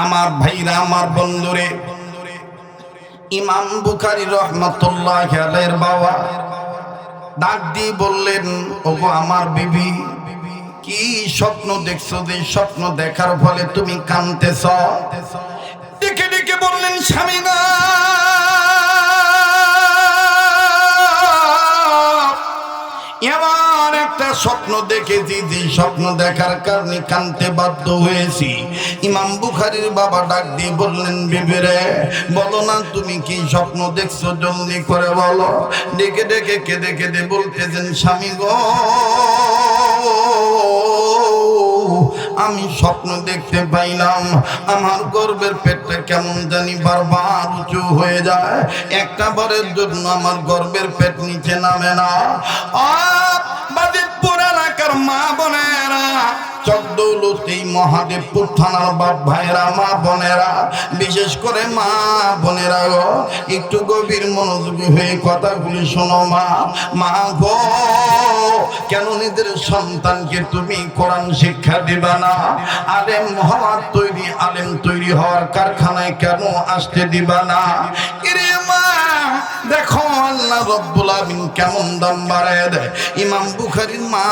Speaker 1: আমার ভাইরা, আমার বন্ধুরে, ইমাম বুখারী রাহমাতুল্লাহি আলাইহির বাবা ডাক দিয়ে বললেন, ওগো আমার বিবি, কি স্বপ্ন দেখছো যে স্বপ্ন দেখার ফলে তুমি কাঁদতেছ? ডেকে ডেকে বললেন, স্বামী গো, এমন একটা স্বপ্ন দেখেছি যে স্বপ্ন দেখার কারণে কাঁদতে বাধ্য হয়েছি। ইমাম বুখারীর বাবা ডাক দিয়ে বললেন, বিবি রে, বলো না তুমি কি স্বপ্ন দেখছো, জলদি করে বলো। ডেকে ডেকে কেঁদে কেঁদে বলতেছেন, স্বামী গো, আমি স্বপ্ন দেখতে পাইলাম আমার গর্ভের পেটটা কেমন জানি বারবার উঁচু হয়ে যায়, একটা বারের জন্য আমার গর্ভের পেট নিচে নামে না। বাজিতপুর এলাকার মা বোনেরা, চকদৌলতি মহাদেবপুর থানার বাপ ভাইরা, মা বোনেরা, বিশেষ করে মা বোনেরা গো, একটু গভীর মনোযোগী হয়ে কথাগুলি শোনো। মা গো, কেন নিজের সন্তানকে তুমি কোরআন শিক্ষা দিবা না? আলেম হওয়ার তৈরি, আলেম তৈরি হওয়ার কারখানায় কেন আসতে দিবা না? এরে মা, দেখো আল্লাহ রব্বুল আলামিন কেমন দাম বাড়ায় দেয়। ইমাম বুখারীর মা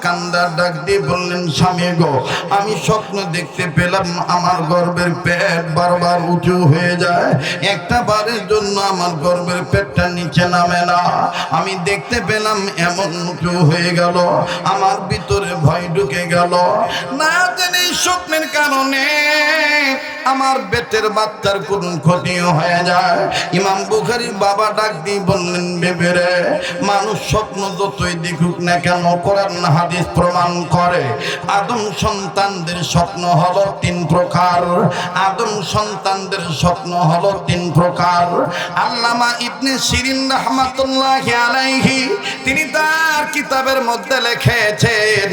Speaker 1: কান্দার ডাক দিয়ে বললেন, স্বামী গো, আমি স্বপ্ন দেখতে পেলাম আমার গর্ভের পেট বারবার উঁচু হয়ে যায়, একটা বারের জন্য আমার গর্ভের পেটটা নিচে নামে না। আমি দেখতে পেলাম এমন উঁচু হয়ে গেল, আমার ভিতরে ভয় ঢুকে গেল। না জানি স্বপ্নের কারণে আমার পেটের বাচ্চার কোন ক্ষতিও হয়ে যায়। ইমাম বুখারীর বাবা ডাক দিয়ে বললেন, বেবে রে, মানুষ স্বপ্ন যতই দেখুক না কেন, কোরআন হাদিস প্রমাণ করে আদম সন্তানদের স্বপ্ন হলো 3 প্রকার। আদম সন্তানদের স্বপ্ন হলো 3 প্রকার। আল্লামা ইবনে সিরিন রাহমাতুল্লাহি আলাইহি তিনি তার কিতাবের মধ্যে লিখেছেন,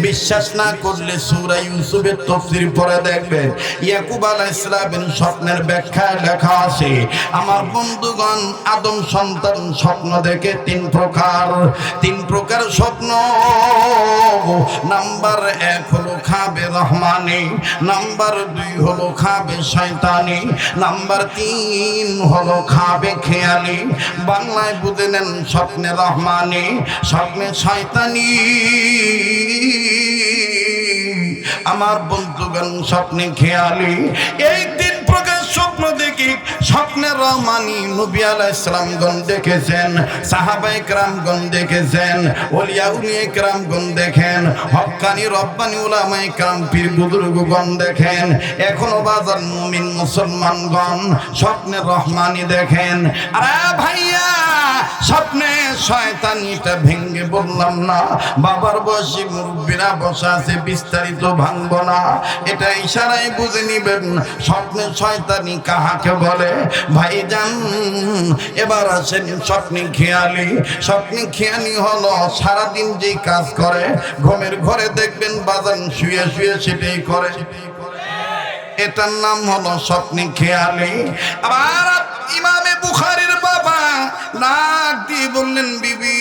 Speaker 1: বিশ্বাস না করলে সূরা ইউসুফের তাফসীর পড়ে দেখবেন, ইয়াকুব আলাইহিস সালামের স্বপ্নের ব্যাখ্যায় লেখা আছে, আমার বন্ধুগণ, আদম সন্তান স্বপ্ন দেখে 3 প্রকার। 3 প্রকার স্বপ্ন। নাম্বার 1 হলো খাবে রহমানি, নাম্বার 2 হলো খাবে শয়তানি, নাম্বার 3 হলো খাবে খেয়ালি। বাংলায় বুঝে নেন, স্বপ্নে রহমানি, স্বপ্নে শয়তানি। আমার বন্ধুগণ, স্বপ্নে খেয়ালি। এই 3 প্রকার স্বপ্ন দেখি স্বপ্নের রহমানি নবী আলাইহিস সালামগণ দেখেছেন, সাহাবায়ে কেরামগণ দেখেছেন, ওলিয়া উলিয়ে কেরামগণ দেখেন, হক্কানি রব্বানি উলামায়ে কেরাম পীর বুজুর্গগণ দেখেন। এখনো বাজার মুমিন মুসলমানগণ স্বপ্নের রহমানি দেখেন। আরে ভাইয়া, স্বপ্নে শয়তানিটা ভেঙ্গে বললাম না, বাবার বয়সী মুরব্বীরা বসা আছে, বিস্তারিত ভাঙব না, এটা ইশারায় বুঝে নিবেন স্বপ্নে শয়তানি কাহাকে বলে। ভাইজান, এবার আসেন স্বপ্নে খেয়ালি। স্বপ্নে খেয়ালি হলো সারাদিন যেই কাজ করে, ঘুমের ঘরে দেখবেন বাজান শুয়ে শুয়ে সেটাই করে, এটার নাম হলো স্বপ্নে খেয়ালি। আবার ইমামে বুখারীর বাবা নাক দিয়ে বললেন, বিবি,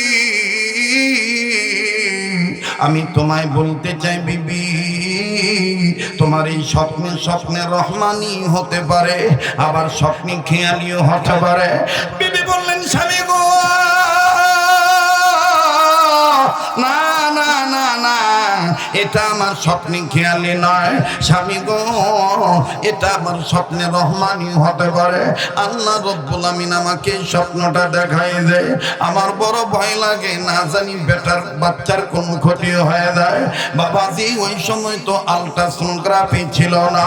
Speaker 1: আমি তোমায় বলতে চাই বিবি, তোমার এই স্বপ্নে রহমানি হতে পারে, আবার স্বপ্নে খেয়ালিও হতে পারে। বিবি বললেন, স্বামী গো, না না না না, এটা আমার স্বপ্নে খেয়ালি নয়, স্বামী গো এটা আমার স্বপ্নে রহমানি হতে পারে। আল্লাহ রব্বুল আমিন আমাকে এই স্বপ্নটা দেখাই যে আমার বড় ভয় লাগে, না জানি বেটার বাচ্চার কোনো ক্ষতি হয়ে যায়। বাবাজি ওই সময় তো আল্ট্রাসোনোগ্রাফি ছিল না,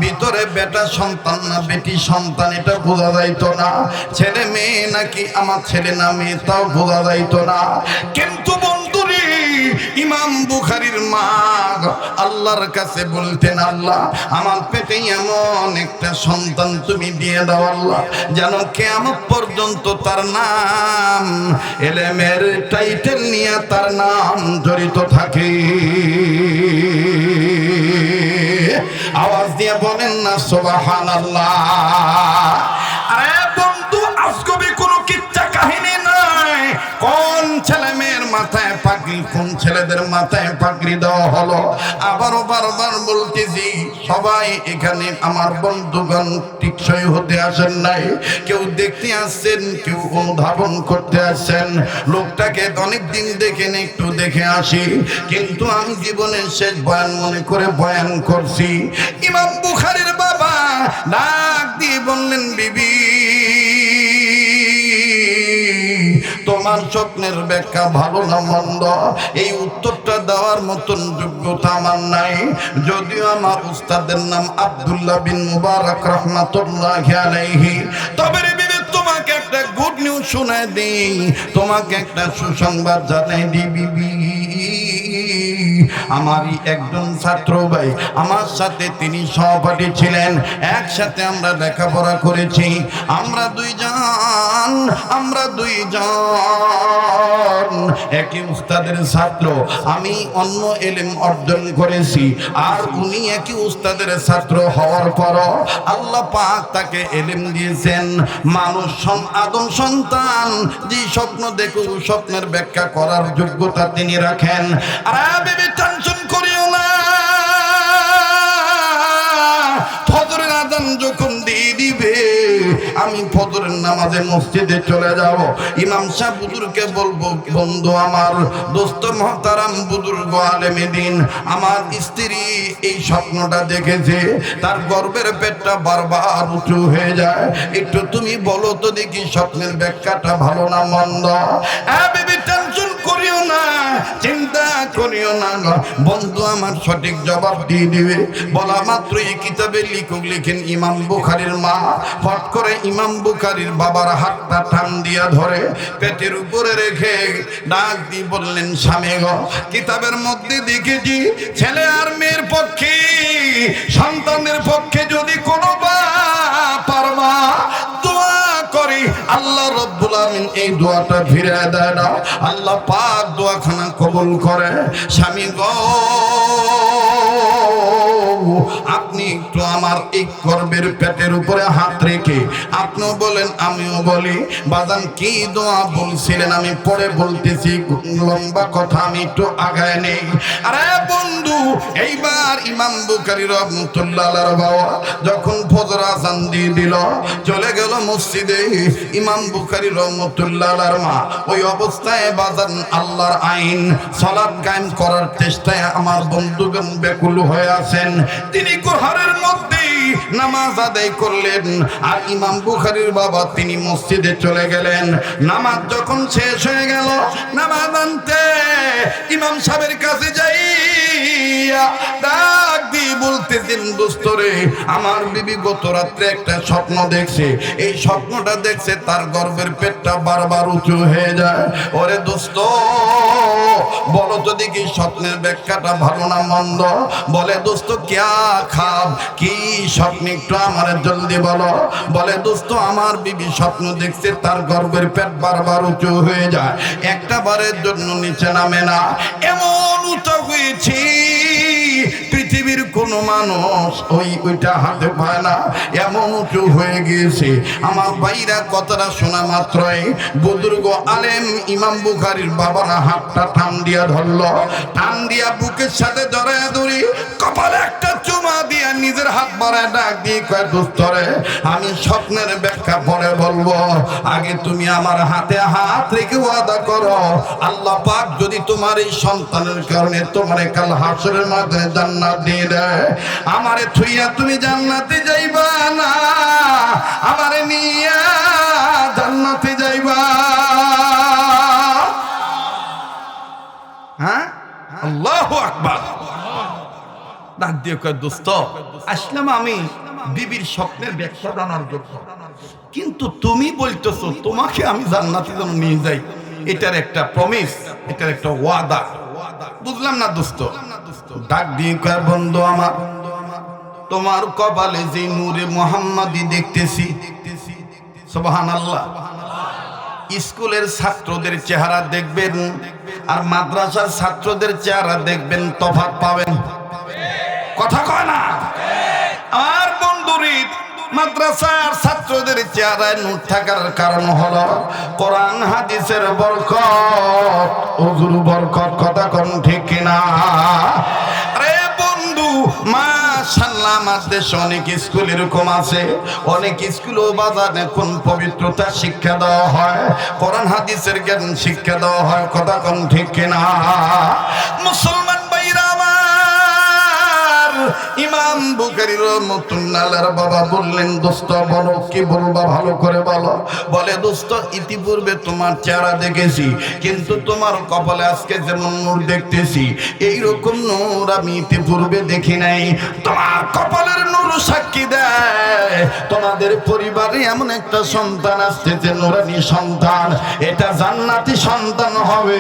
Speaker 1: ভিতরে বেটা সন্তান না বেটি সন্তান এটা বোঝা যাইতো না, ছেলে মেয়ে নাকি আমার ছেলে না মেয়ে তাও বোঝা যাইতো না। কিন্তু বন্ধুরে ইমাম বুখারীর মা আল্লাহর কাছে বলতেন, আল্লাহ আমার পেটে এমন একটা সন্তান তুমি দিয়ে দাও আল্লাহ, যেন কিয়ামত পর্যন্ত তার নাম এলেমের টাইটেল নিয়ে তার নাম জড়িত থাকে। আওয়াজ দিয়ে বলেন না সুবহানাল্লাহ। আরে বন্ধু আজগবি কোনো কিচ্ছা কাহিনী নয়। কোন ছেলে মেয়ের মাথায় পাগড়ি, কোন ছেলেদের মাথায় পাগড়ি দেওয়া হলো। আবারও বারবার বলতেছি, সবাই এখানে আমার বন্ধুগণ টিকসই হতে আসেন নাই, কেউ দেখতে আসছেন, কেউ অনুধাবন করতে আসছেন। লোকটাকে অনেকদিন দেখেন, একটু দেখে আসি, কিন্তু আমি জীবনের শেষ বয়ান মনে করে বয়ান করছি। ইমাম বুখারীর বাবা ডাক দিয়ে বললেন, বিবি তোমার স্বপ্নের ব্যাখ্যা ভালো না মন্দ এই উত্তরটা দেওয়ার মতন যোগ্যতা আমার নাই। যদিও আমার উস্তাদের নাম আব্দুল্লাহ বিন মুবারক রাহমাতুল্লাহি আলাইহি, তবে রে বিবি তোমাকে একটা গুড নিউজ শোনায় দিই, তোমাকে একটা সুসংবাদ জানাই দিই বিবি। আমারই একজন ছাত্র ভাই, আমার সাথে তিনি সহপাঠী ছিলেন, একসাথে আমরা লেখাপড়া করেছি। আমরা দুইজন একই উস্তাদের ছাত্র। আমি অন্য ইলম অর্জন করেছি, আর উনি একই উস্তাদের ছাত্র হওয়ার পরও আল্লাহ পাক তাকে ইলম দিয়েছেন। মানুষ আদম সন্তান যে স্বপ্ন দেখো স্বপ্নের ব্যাখ্যা করার যোগ্যতা তিনি রাখেন। আর বেবি টেনশন করিও না, ফজরের আযান যখন দিয়ে দিবে আমি ফজরের নামাজে মসজিদে চলে যাব। ইমাম সাহেব বুজুর্গকে বলবো, বন্ধু আমার, দোস্ত মহতারাম বুজুর্গ আলেমে দিন, আমার স্ত্রী এই স্বপ্নটা দেখেছে, তার গর্ভের পেটটা বারবার উঁচু হয়ে যায়, একটু তুমি বলো তো দেখি স্বপ্নের ব্যাখ্যাটা ভালো না মন্দ। বেবি টেনশন করিও না, চিন্তা করিও না, বন্ধু আমার সঠিক জবাব দিয়ে দিবে। বলা মাত্রই কিতাবে লিখক লিখেন, ইমাম বুখারীর মা ফট করে ইমাম বুখারীর বাবার হাতটা টান দিয়া ধরে পেটের উপরে রেখে ডাক দিয়ে বললেন, স্বামী গো কিতাবের মধ্যে দেখেছি ছেলে আর মেয়ের পক্ষে, সন্তানের পক্ষে যদি কোনো বাপ আর মা দোয়া করে আল্লাহ রব্বুল আমিন এই দোয়াটা ফিরিয়ে দেয় না, আল্লাহ পাক দোয়াখানা কবুল করে। স্বামী গো আপনি একটু আমার এই গর্বের পেটের উপরে হাত রেখে আপনিও বলেন আমিও বলি, বাজান কি দোয়া বলছিলেন আমি পরে বলতেছি, লম্বা কথা আমি একটু আগায় নেই। আরে বন্ধু এইবার ইমাম বুখারী রাহমাতুল্লাহ আলাইহি বাবা যখন ফজর আযান দিয়ে দিল, চলে গেল মসজিদে। ইমাম বুখারী রাহমাতুল্লাহ আলাইহি মা ওই অবস্থায় বাজান আল্লাহর আইন সালাত কায়েম করার চেষ্টায় আমার বন্ধুগণ ব্যাকুল হয়ে আছেন। তিনি ঘরের মধ্যে নামাজ আদায় করলেন, আর ইমাম বুখারীর বাবা তিনি মসজিদে চলে গেলেন। নামাজ যখন শেষ হয়ে গেল, নামাজ আনতে ইমাম সাহেবের কাছে যাই ডাক দিয়ে বলতেছেন, দোস্তরে আমার বিবি গত রাত্রে একটা স্বপ্ন দেখছে, এই স্বপ্নটা দেখছে তার গর্ভের পেটটা বারবার উঁচু হয়ে যায়। ওরে দোস্ত বলো তো দেখি স্বপ্নের ব্যাখ্যাটা ভালো না মন্দ। বলে দোস্ত ক্যা খাব, কি স্বপ্ন একটু আমার জলদি বলো। বলে দোস্ত আমার বিবি স্বপ্ন দেখছে তার গর্ভের পেট বারবার উঁচু হয়ে যায়, একটা বারের জন্য নিচে নামে না, এমন উঁচু হয়েছে পৃথিবীর কোন মানুষ ওইটা হাতে পায় না, এমন উঁচু হয়ে গিয়েছে। আমার ভাইরা কথাটা শোনা মাত্রই বুজুর্গ আলেম ইমাম বুখারীর বাবারা হাতটা টান দিয়া ধরল, টান দিয়া বুকের সাথে জড়ায় ধরি, কপালে একটা চুমা দিয়া নিজের হাত বাড়ায় ডাক দিয়ে কয়, দোস্তরে আমি স্বপ্নের ব্যাখ্যা পরে বলবো, আগে তুমি আমার হাতে হাত রেখে ওয়াদা করো, আল্লাহ পাক যদি তোমার এই সন্তানের কারণে তোমার কাল হাসরের মাঝে জান্নাত দিয়ে দেয়, আমারে থুইয়া তুমি জান্নাতে যাইবা না, আমারে নিয়া জান্নাতে যাইবা। হ্যাঁ, আল্লাহু আকবার। ডাক দিয়ে কয়, দোস্ত আসলাম আমি বিবির স্বপ্নের ব্যাখ্যা জানার জন্য, কিন্তু তুমি বলতেছো তোমাকে আমি জান্নাতে যেন নিয়ে যাই, এটার একটা প্রমিস, এটার একটা ওয়াদা, বুঝলাম না দোস্ত। ডাক দিয়ে কয়, বন্ধু আমার, তোমার কপালে যে নূরে মুহাম্মাদি দেখতেছি, সুবহানাল্লাহ, স্কুলের ছাত্রদের চেহারা দেখবেন আর মাদ্রাসার ছাত্রদের চেহারা দেখবেন, তফাৎ পাবেন। কথা কয় না? আর বন্ধুরি, মাদ্রাসার ছাত্রদের চেহারায় নূর থাকার কারণ হলো কোরআন হাদিসের বরকত, ওযুর বরকত। কথা কোন ঠিক কিনা? আরে বন্ধু, মাশাআল্লাহ, আমার দেশে অনেক স্কুল এরকম আছে, অনেক স্কুল ও বাজারে কোন পবিত্রতা শিক্ষা দেওয়া হয়, কোরআন হাদিসের জ্ঞান শিক্ষা দেওয়া হয়। কথা কোন ঠিক কিনা? মুসলমান ভাইরা আমার, ইমাম বুখারী রাহমাতুল্লাহ আলাইহির বাবা বললেন, দোস্ত বলো, কি বলবা ভালো করে বলো। বলে, দোস্ত ইতিপূর্বে তোমার চেহারা দেখেছি, কিন্তু তোমার কপালে আজকে যেমন নূর দেখতেছি, এইরকম নূর আমি ইতিপূর্বে দেখি নাই। তোমার কপালের নূর সাক্ষী দেয় তোমাদের পরিবারে এমন একটা সন্তান আসতেছে, নূরানী সন্তান, এটা জান্নাতি সন্তান হবে।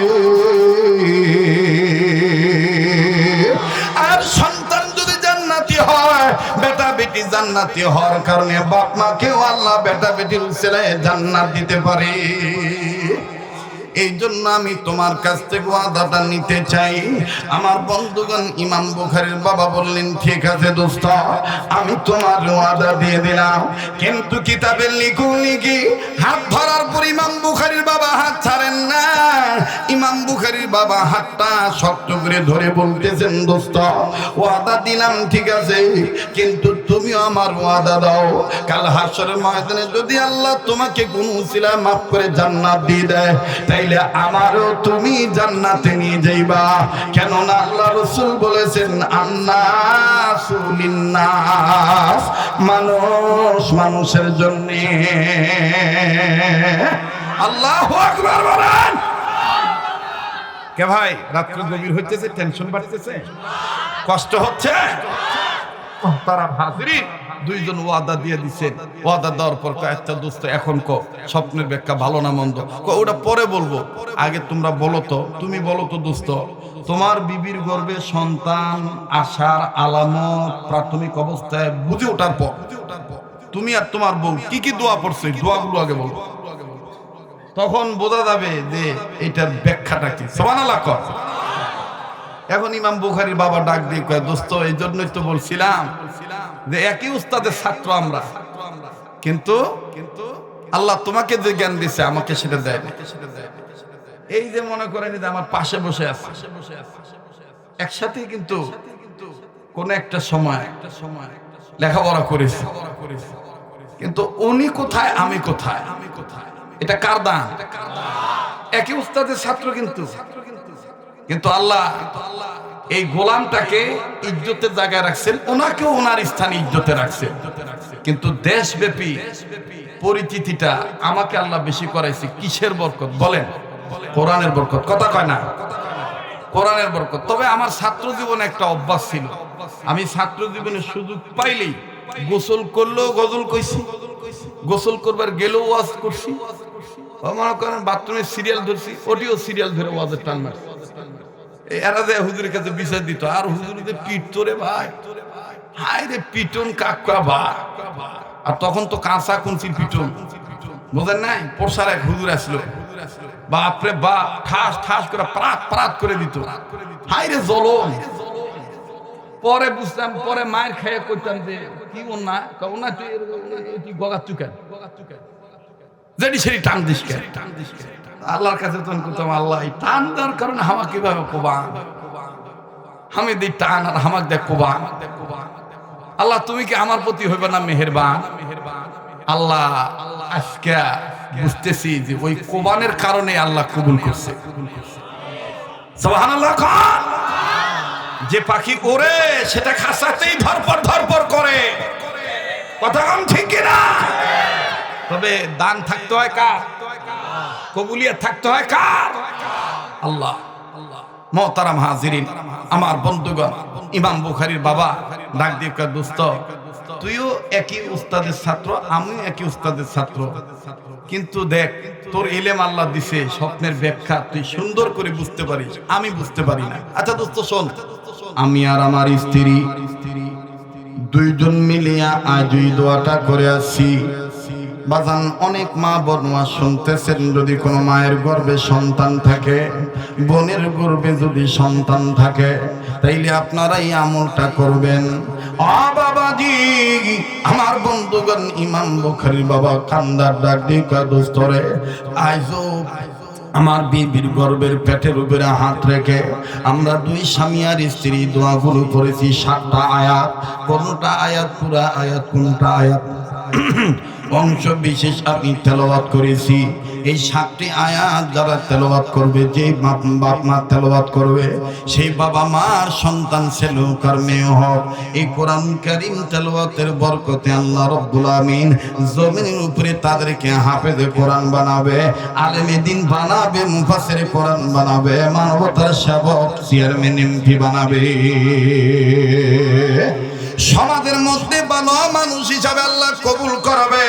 Speaker 1: আর সন্তান যদি জান্নাতি হয়, বেটা বেটি জান্নাতি হওয়ার কারণে বাপ মাকেও আল্লাহ বেটা বেটির উসিলায় জান্নাত দিতে পারে। এই জন্য আমি তোমার কাছ থেকে ওয়াদাটা নিতে চাই। আমার বন্ধুগণ, ইমাম বুখারীর বাবা বললেন, ঠিক আছে দোস্ত, আমি তোমার ওয়াদা দিয়ে দিলাম, কিন্তু কিতাবের লিখি হাত ধরার পর ইমাম বুখারীর বাবা হাত ছাড়েন না। ইমাম বুখারীর বাবা হাতটা শক্ত করে ধরে বলতেছেন, দোস্ত ওয়াদা দিলাম ঠিক আছে, কিন্তু তুমিও আমার ওয়াদা দাও, কাল হাসরের ময়দানে যদি আল্লাহ তোমাকে কোনো উসিলায় মাফ করে জান্নাত দিয়ে দেয়, তাইলে আমারও তুমি জান্নাতে নিয়ে যাইবা। কেননা আল্লাহ রাসূল বলেছেন, আন্নাসু লিন্নাস, মানুষ মানুষের জন্য। আল্লাহু আকবার বলেন। কে ভাই, রাত্রি গভীর হইতেছে, টেনশন বাড়তেছে, কষ্ট হচ্ছে? তারা হাজিরি দুইজন ওয়াদা দিয়ে দিচ্ছেন, ওয়াদা দেওয়ার পর একটা দোস্ত এখন স্বপ্নের ব্যাখ্যা ভালো না মন্দ, ওটা পরে বলবো, আগে তোমরা বলো তো, তুমি বলো তো দোস্ত, তোমার বিবির গর্ভে সন্তান আসার আলামত প্রাথমিক অবস্থায় বুঝে ওঠার পর তুমি আর তোমার বউ কি কি দোয়া পড়ছো, দোয়াগুলো আগে বলো, তখন বোঝা যাবে যে এটার ব্যাখ্যাটা কি। সুবহানাল্লাহ কর। এখন ইমাম বুখারীর বাবা ডাক দিয়ে কয়, দোস্ত এই জন্যই তো বলছিলাম যে একই উস্তাদের ছাত্র আমরা, কিন্তু আল্লাহ তোমাকে যে জ্ঞান দিছে আমাকে সেটা দেয় না। এই যে মনে করেন যে আমার পাশে বসে আছে, একসাথে কিন্তু কোন একটা সময় লেখাপড়া করেছি, কিন্তু উনি কোথায় আমি কোথায়, এটা কার দান? একই উস্তাদের ছাত্র, কিন্তু আল্লাহ এই গোলামটাকে ইজ্জতের জায়গায় রাখছেন, ওনাকেও ওনার স্থানে ইজ্জতে রাখছেন, কিন্তু দেশব্যাপী পরিচিতিটা আমাকে আল্লাহ বেশি করাইছে। কিসের বরকত বলেন? কোরআনের বরকত। কথা কয় না? কোরআনের বরকত। তবে আমার ছাত্র জীবনে একটা অভ্যাস ছিল, আমি ছাত্র জীবনে সুযোগ পাইলেই গোসল করলেও গজল কইছি, গোসল করবার গেলেও ওয়াজ করছি, মনে করেন বাথরুমে সিরিয়াল ধরছি, ওটিও সিরিয়াল ধরে ওয়াজের টান মারছি। এরা যে হুজুরের কাছে বিচার দিত, আর হুজুরদের পিটতো রে ভাই, হাই রে পিটন কাকা বা। আর তখন তো কাঁচা কুঞ্চির পিটন, বোঝেন নাই? পোষার এক হুজুর আসলো, বাপরে বাপ, ঠাস ঠাস করে প্রাত প্রাত করে দিত, হাই রে জলম।
Speaker 2: পরে বুঝতাম, পরে মায়ের খেয়ে করতাম যে কি ওনা ওনা তুই গগার চুকেন যেটি সেটি টান দিস কেন। আল্লাহর কাছে তখন করতাম, আল্লাহ এই টান দেওয়ার কারণে হামা কিভাবে কোবান, আমি দিই টান আর হামাক দেখ কোবান। আল্লাহ তুমি কি আমার প্রতি হইবে না মেহেরবান? আল্লাহ আজকে বুঝতেছি যে ওই কোবানের কারণে আল্লাহ কবুল করছে। সুবহানাল্লাহ। যে পাখি ওড়ে সেটা খাসাতেই ধরপর করে, কথা কম ঠিক কিনা? তবে দান থাকতে হয় কার? কবুলিয়াত থাকতে হয় কার? আল্লাহ। মোহতারাম হাজিরিন, আমার বন্ধুগণ, ইমাম বুখারীর বাবা ডাক দিয়ে কয়, দোস্ত তুইও একই উস্তাদের ছাত্র, আমিও একই উস্তাদের ছাত্র, কিন্তু দেখ তোর ইলম আল্লাহ দিছে, স্বপ্নের ব্যাখ্যা তুই সুন্দর করে বুঝতে পারিস, আমি বুঝতে পারি না। আচ্ছা দোস্ত শোন, আমি আর আমার স্ত্রী দুইজন মিলিয়া আজ ওই দোয়াটা করে আসছি। বাজান অনেক মা বনওয়া শুনতেছেন, যদি কোনো মায়ের গর্ভে সন্তান থাকে, বোনের গর্ভে যদি সন্তান থাকে, তাইলে আপনারা এই আমলটা করবেন। বাবাজি, আমার বন্ধুগণ, ইমাম বুখারীর বাবা কান্দার ডাক দিয়ে কয়, দোস্তরে আইজো আমার বিবির গর্ভের পেটের উপরে হাত রেখে আমরা দুই স্বামী আর স্ত্রী দোয়াগুলো করেছি 7টা আয়াত। কোনটা আয়াত পুরা আয়াত, কোনটা আয়াত অংশ বিশেষ আমি তেলাওয়াত করেছি। এই 7টি আয়াত যারা তেলাওয়াত করবে, যে বাপ মা তেলাওয়াত করবে, সেই বাবা মার সন্তান ছেলে হোক আর মেয়ে হোক, এই কোরআন কারীম তেলাওয়াতের বরকতে আল্লাহ রাব্বুল আমিন জমিনের উপরে তাদেরকে হাফেজে কোরআন বানাবে, আলেমে দ্বীন বানাবে, মুফাসসিরে কোরআন বানাবে, মানবতার সেবক চেয়ারম্যান এমপি বানাবে। সমাজের মধ্যে ভালো মানুষ হিসাবে আল্লাহ কবুল করবে।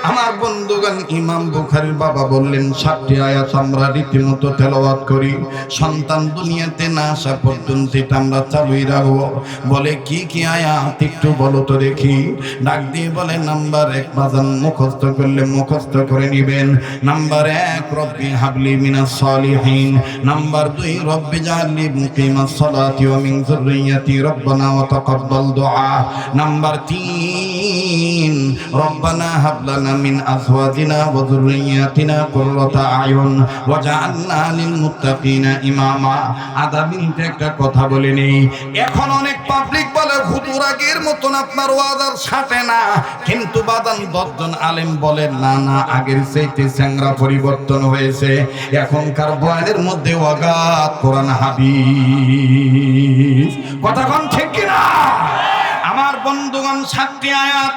Speaker 2: আমার বন্ধুগণ, ইমাম বুখারীর বাবা বললেন 7টি আয়াত আমরা রীতিমতো তেলাওয়াত করি, সন্তান দুনিয়াতে না আসা পর্যন্ত এটা আমরা চালুই রাখবো। বলে কি কি আয়াত একটু বলো তো দেখি। ডাক দিয়ে বলে, নাম্বার 1 বাজান মুখস্থ করলে মুখস্থ করে নিবেন। নাম্বার 1 রব্বি হাবলি মিনাস সালিহিন। নাম্বার 2 রব্বি জাআলনি মুকিমাস সালাতি ওয়া মিন যুররিয়্যাতি রব্বানা ওয়া তাকাব্বাল দুআ। নাম্বার 3 রব্বানা হাব লানা মিন আজওয়াজিনা ওয়া যুররিয়্যাতিনা কুররাতা আয়ুন ওয়াজআলনা লিল মুত্তাকিনা ইমামা। আদা মিনিটে একটা কথা বলে নেই। এখন অনেক পাবলিক বলে হুজুর আগের মতন আপনার ওয়াজ আর সাথে না, কিন্তু বাদান 10 জন আলেম বলেন না না, আগের চাইতে চ্যাংড়া পরিবর্তন হয়েছে। এখনকার বয়ানের মধ্যে ওয়াগাত কোরআন হাদিস, কথা কোন ঠিক কিনা? আমার বন্ধুগণ, 7টি আয়াত।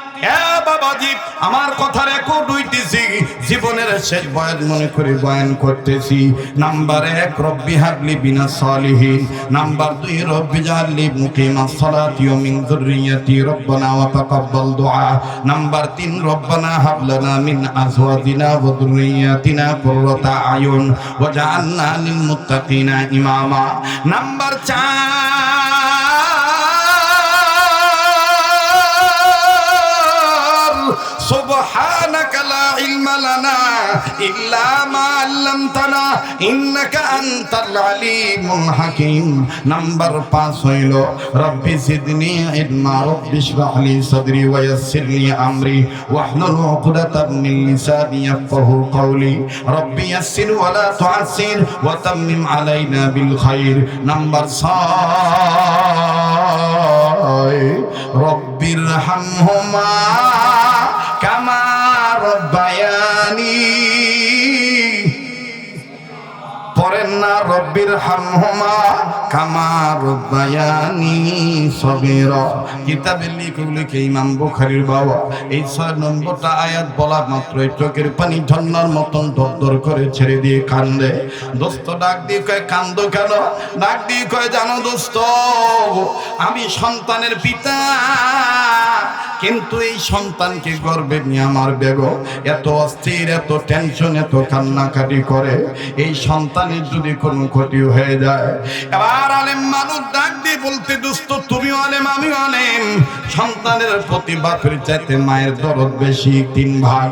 Speaker 2: বাবাজি, আমার কথা রেকর্ড হইতেছি, জীবনের শেষ বয়ান মনে করে বয়ান করতেছি। নাম্বার 1 রব্বি হাবলি বিনাস সালিহিন। নাম্বার 2 রব্বি জাআলনি মুকিমাস সালাতি ওয়া মিন যুররিয়্যাতি রব্বানা ওয়া তাকাব্বাল দুআ। নাম্বার 3 রব্বানা হাব লানা মিন আজওয়াজিনা ওয়া যুররিয়্যাতিনা কুররাতা আয়ুন ওয়াজআলনা লিল মুত্তাকিনা ইমামা। নাম্বার 4 সুবহানাকা লা ইলমা লানা ইল্লা মা আল্লামতানা ইন্নাকা আনতাল আলিমুল হাকীম। নাম্বার 5 হইল রব্বি জিদনি ইলমা রব্বি ইশরাহ লি সাদরি ওয়া ইয়াসসিরলি আমরি ওয়াহলুল উকদাতাম মিন লিসানি ইয়াফকাহু কওলি রব্বি ইয়াসসির ওয়া লা তুআসসির ওয়া তাম্মিম আলাইনা বিল খাইর। নাম্বার 6 রব্বির হামহুমা কামা রব্বায়ানি। পড়েন না রব্বির হামহুমা কামা রব্বায়ানি সগীরা। কিতাবে লিখে ইমাম বুখারীর বাবা এই 6 নম্বরটা আয়াত বলা মাত্রই চোখের পানি ঝর্ণার মতন দরদর করে ছেড়ে দিয়ে কান্দে। দোস্ত ডাক দিয়ে কয়, কান্দো কেন? ডাক দিয়ে কয়, জানো দোস্ত, আমি সন্তানের পিতা, কিন্তু এই সন্তানকে গর্বে নিয়ে আমার বেগম এত অস্থির, এত টেনশন, এত কান্নাকাটি করে। এই সন্তানের যদি কোনো ক্ষতি হয়ে যায়, এবার আলেম মানুষ ডাক দিয়ে বলতে, দোস্ত তুমিও আলেম আমিও আলেম, সন্তানের প্রতি বাপের চাইতে মায়ের দরদ বেশি 3 ভাগ।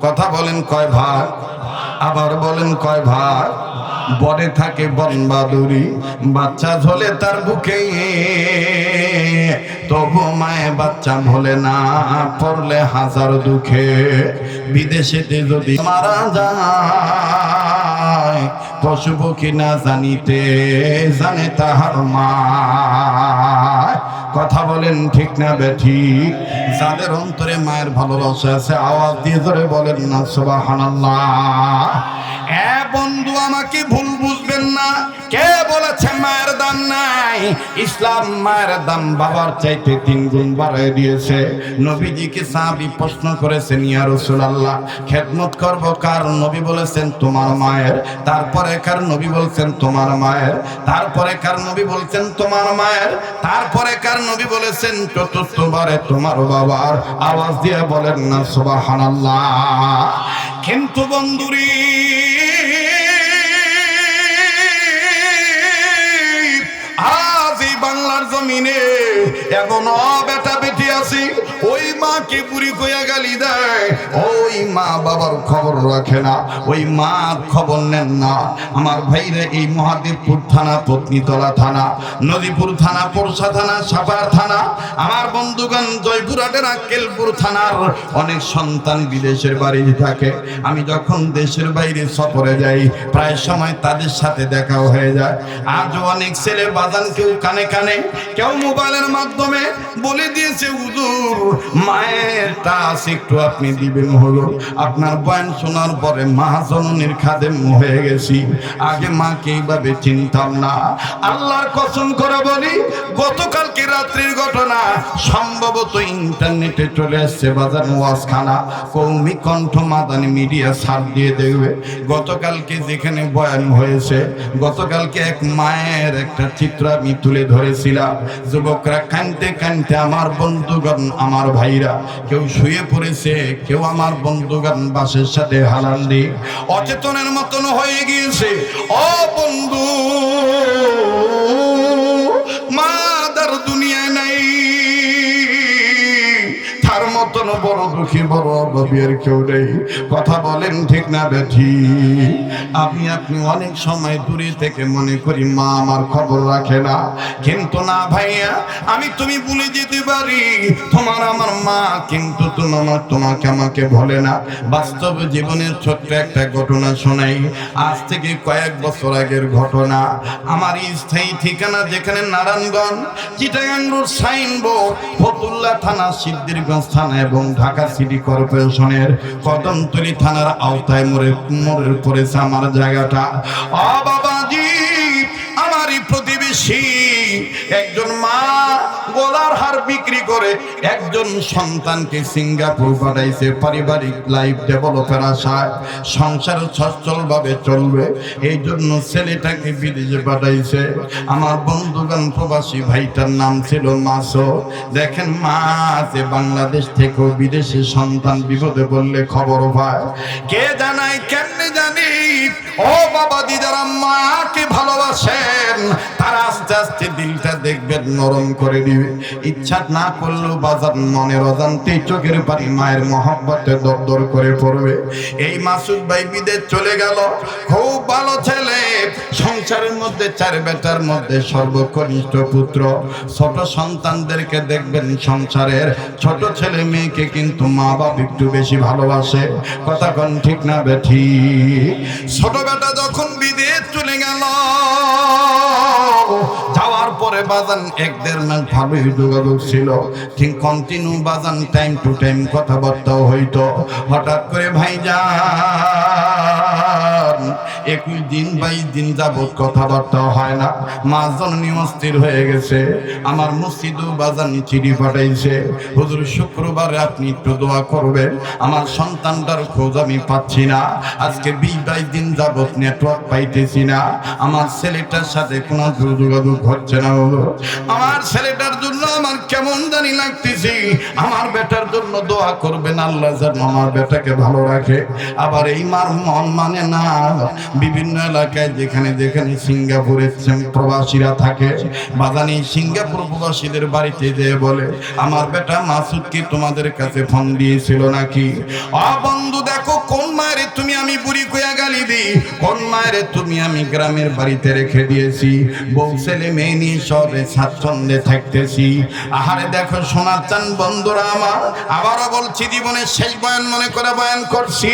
Speaker 2: কথা বলেন কয় ভাগ?
Speaker 1: আবার বলেন কয় ভাই? বনে থাকে বনবাদুরি, বাচ্চা ঝোলে তার বুকে, তবু মায়ে বাচ্চা ভোলে না, পড়লে হাজার দুঃখে। বিদেশেতে যদি মারা যায়, পশু পক্ষী না জানিতে জানে তাহার মা। কথা বলেন ঠিক না বেঠিক? যাদের অন্তরে মায়ের ভালোবাসা আছে আওয়াজ দিয়ে ধরে বলেন না সুবহানাল্লাহ। বন্ধু, আমাকে ভুল বুঝবেন না। কে বলেছে মায়ের দাম নাই? ইসলাম মায়ের দাম বাবার চাইতে 3 গুণ বাড়ায় দিয়েছে। নবীজিকে সাহাবী প্রশ্ন করেছেন, ইয়া রাসূলুল্লাহ, খেদমত করব কার? নবী বলেছেন তোমার মায়ের। তারপরে কার? নবী বলছেন তোমার মায়ের। তারপরে কার? নবী বলছেন তোমার মায়ের। তারপরে কার? নবী বলেছেন চতুর্থবারে তোমার বাবার। আওয়াজ দিয়ে বলেন না সুবহানাল্লাহ। কিন্তু বন্ধুরি, আজ এই বাংলার জমিনে এখনো বেটা বেটি আছি, ওই মাকে বুড়ি কইয়া গালি দেয়, ওই মা বাবার খবর রাখে না, ওই মা খবর নেন না। আমার ভাইরে, এই মহাদেবপুর থানা, পত্নীতলা থানা, নদীপুর থানা, পোরশা থানা, সাপাড়া থানা, আমার বন্ধুগণ জয়পুরহাটের আক্কেলপুর থানার অনেক সন্তান বিদেশের বাড়িতে থাকে। আমি যখন দেশের বাইরে সফরে যাই, প্রায় সময় তাদের সাথে দেখা হয়ে যায়। আজও অনেক ছেলে বাজান, কেউ কানে কানে, কেউ মোবাইলের মাধ্যমে বলে দিয়েছে, হুজুর মায়ের টাচ একটু আপনি দিবেন। হলো আপনার বয়ান শোনার পরে মা জননীর খাদেম হয়ে গেছি। আগে মাকে এইভাবে চিনতাম না। আল্লাহর কসম করে বলি, গতকালকে রাত্রির ঘটনা, সম্ভবত ইন্টারনেটে চলে আসছে বাজার ওয়াজখানা, কৌমি কণ্ঠ মাদানী মিডিয়া ছাড় দিয়ে দেখবে। গতকালকে যেখানে বয়ান হয়েছে, গতকালকে এক মায়ের একটা চিত্র আমি তুলে ধরেছিলাম। যুবকরা কানতে কানতে, আমার বন্ধুগণ, আমার ভাইরা, কেউ শুয়ে পড়েছে, কেউ আমার বন্ধুগণ বাসের সাথে হালাল দিয়ে অচেতনের মতন হয়ে গিয়েছে। ও বন্ধু, মাদার দুনিয়ায় নাই, তার মতন বড় দুঃখী, বড় অভাবীর কেউ নেই। কথা বলেন ঠিক না বেঠি? আপনি অনেক সময় দূরে থেকে মনে করি মা আমার খবর রাখে না, কিন্তু না ভাইয়া, তুমি ভুলে যেতে পারি, তোমার আমার মা কিন্তু তোমাকে আমাকে ভোলে না। বাস্তব জীবনের ছোট্ট একটা ঘটনা শোনাই, আজ থেকে কয়েক বছর আগের ঘটনা। আমার স্থায়ী ঠিকানা যেখানে নারায়ণগঞ্জ, চিটাগাং রোড সাইনবোর্ড, ফতুল্লা থানা, সিদ্ধিরগঞ্জ থানা এবং ঢাকা সিটি কর্পোরেশনের কদমতলী থানার আওতায় মোড়ে পড়েছে আমার জায়গাটা। ও বাবাজি, আমারই প্রতিবেশী একজন মা গলার হার বিক্রি করে একজন সন্তানকে সিঙ্গাপুর পাঠাইছে পারিবারিক লাইফ ডেভেলপের আশায়। সংসার সচ্ছলভাবে চলবে এই জন্য ছেলেটাকে বিদেশে পাঠাইছে। আমার বন্ধুগণ প্রবাসী ভাইটার নাম ছিল মাসো। দেখেন, মা আছে বাংলাদেশ থেকেও বিদেশে সন্তান বিপদে পড়লে খবর পায়। কে জানাই, কেমনে জানি? ও বাবাজি, যারা মাকে ভালোবাসেন তারা আস্তে আস্তে দিলটা দেখবেন নরম করে দিবে। ইচ্ছা না করলেও বাজার মনের অজান্তেই চোখের পানি মায়ের মহব্বতে দরদর করে পড়বে। এই মাসুদ ভাই বিদেশ চলে গেল, খুব ভালো ছেলে, সংসারের মধ্যে 4 বেটার মধ্যে সর্বকনিষ্ঠ পুত্র। ছোট সন্তানদেরকে দেখবেন, সংসারের ছোট ছেলে মেয়েকে কিন্তু মা বাবা একটু বেশি ভালোবাসে। কথা কোন ঠিক না বেঠি? ছোট বেটা যখন বিদেশ চলে গেল, যাওয়ার পরে বাজান 1-1.5 মাস ভালোই যোগাযোগ ছিল, ঠিক কন্টিনিউ বাজান টাইম টু টাইম কথাবার্তাও হইতো। হঠাৎ করে ভাইজান 21 দিন 22 দিন যাবত কথাবার্তা হয় না। মা জননী অস্থির হয়ে গেছে। আমার মসজিদও বাজান চিঠি পাঠাইছে, হুজুর শুক্রবারে আপনি একটু দোয়া করবেন, আমার সন্তানটার খোঁজ আমি পাচ্ছি না। আজকে 20-22 দিন যাবত নেটওয়ার্ক পাইতেছি না, আমার ছেলেটার সাথে কোনো যোগাযোগ হচ্ছে না। আমার ছেলেটার জন্য আমার কেমন জানি লাগতেছি, আমার বেটার জন্য দোয়া করবেন, আল্লাহ যেন আমার বেটাকে ভালো রাখে। আবার এই মার মন মানে না, বিভিন্ন এলাকায় যেখানে যেখানে সিঙ্গাপুরের প্রবাসীরা থাকে, বাজানি সিঙ্গাপুর প্রবাসীদের বাড়িতে যেয়ে বলে, আমার বেটা মাসুদ কি তোমাদের কাছে ফোন দিয়েছিল নাকি? বন্ধু দেখো, কোন মায়ের তুমি আমি বুড়ি কইয়া গালি দিদি কোন মায়ের তুমি আমি গ্রামের বাড়িতে রেখে দিয়েছি, বউ ছেলে মেয়ে নিয়ে শহরে স্বাচ্ছন্দ্যে থাকতেছি। আহারে দেখো সোনার চান বন্ধুরা আমার, আবারও বলছি জীবনের শেষ বয়ান মনে করে বয়ান করছি।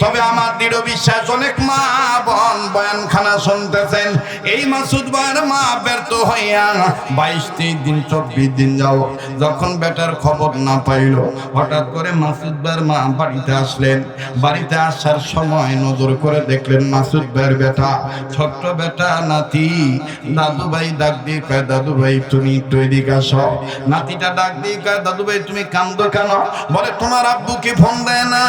Speaker 1: তবে আমার দৃঢ় বিশ্বাস অনেক মা বোন বয়ানখানা শুনতেছেন। এই মাসুদ ভাইয়ের মা ব্যর্থ হইয়া 22-23 দিন 24 দিন যাও যখন বেটার খবর না পাইল, হঠাৎ করে মাসুদ ভাইয়ের মা বাড়িতে আসলেন। বাড়িতে আসার সময় নজর করে দেখলেন মাসুদ ভাইয়ের বেটা, ছোট্ট বেটা নাতি। দাদু ভাই ডাক দিয়ে কয়, দাদু ভাই তুমি একটু এদিকে আসো। নাতিটা ডাক দিয়ে কয়, দাদু ভাই তুমি কান্দো কেন? বলে তোমার আব্বু কি ফোন দেয় না?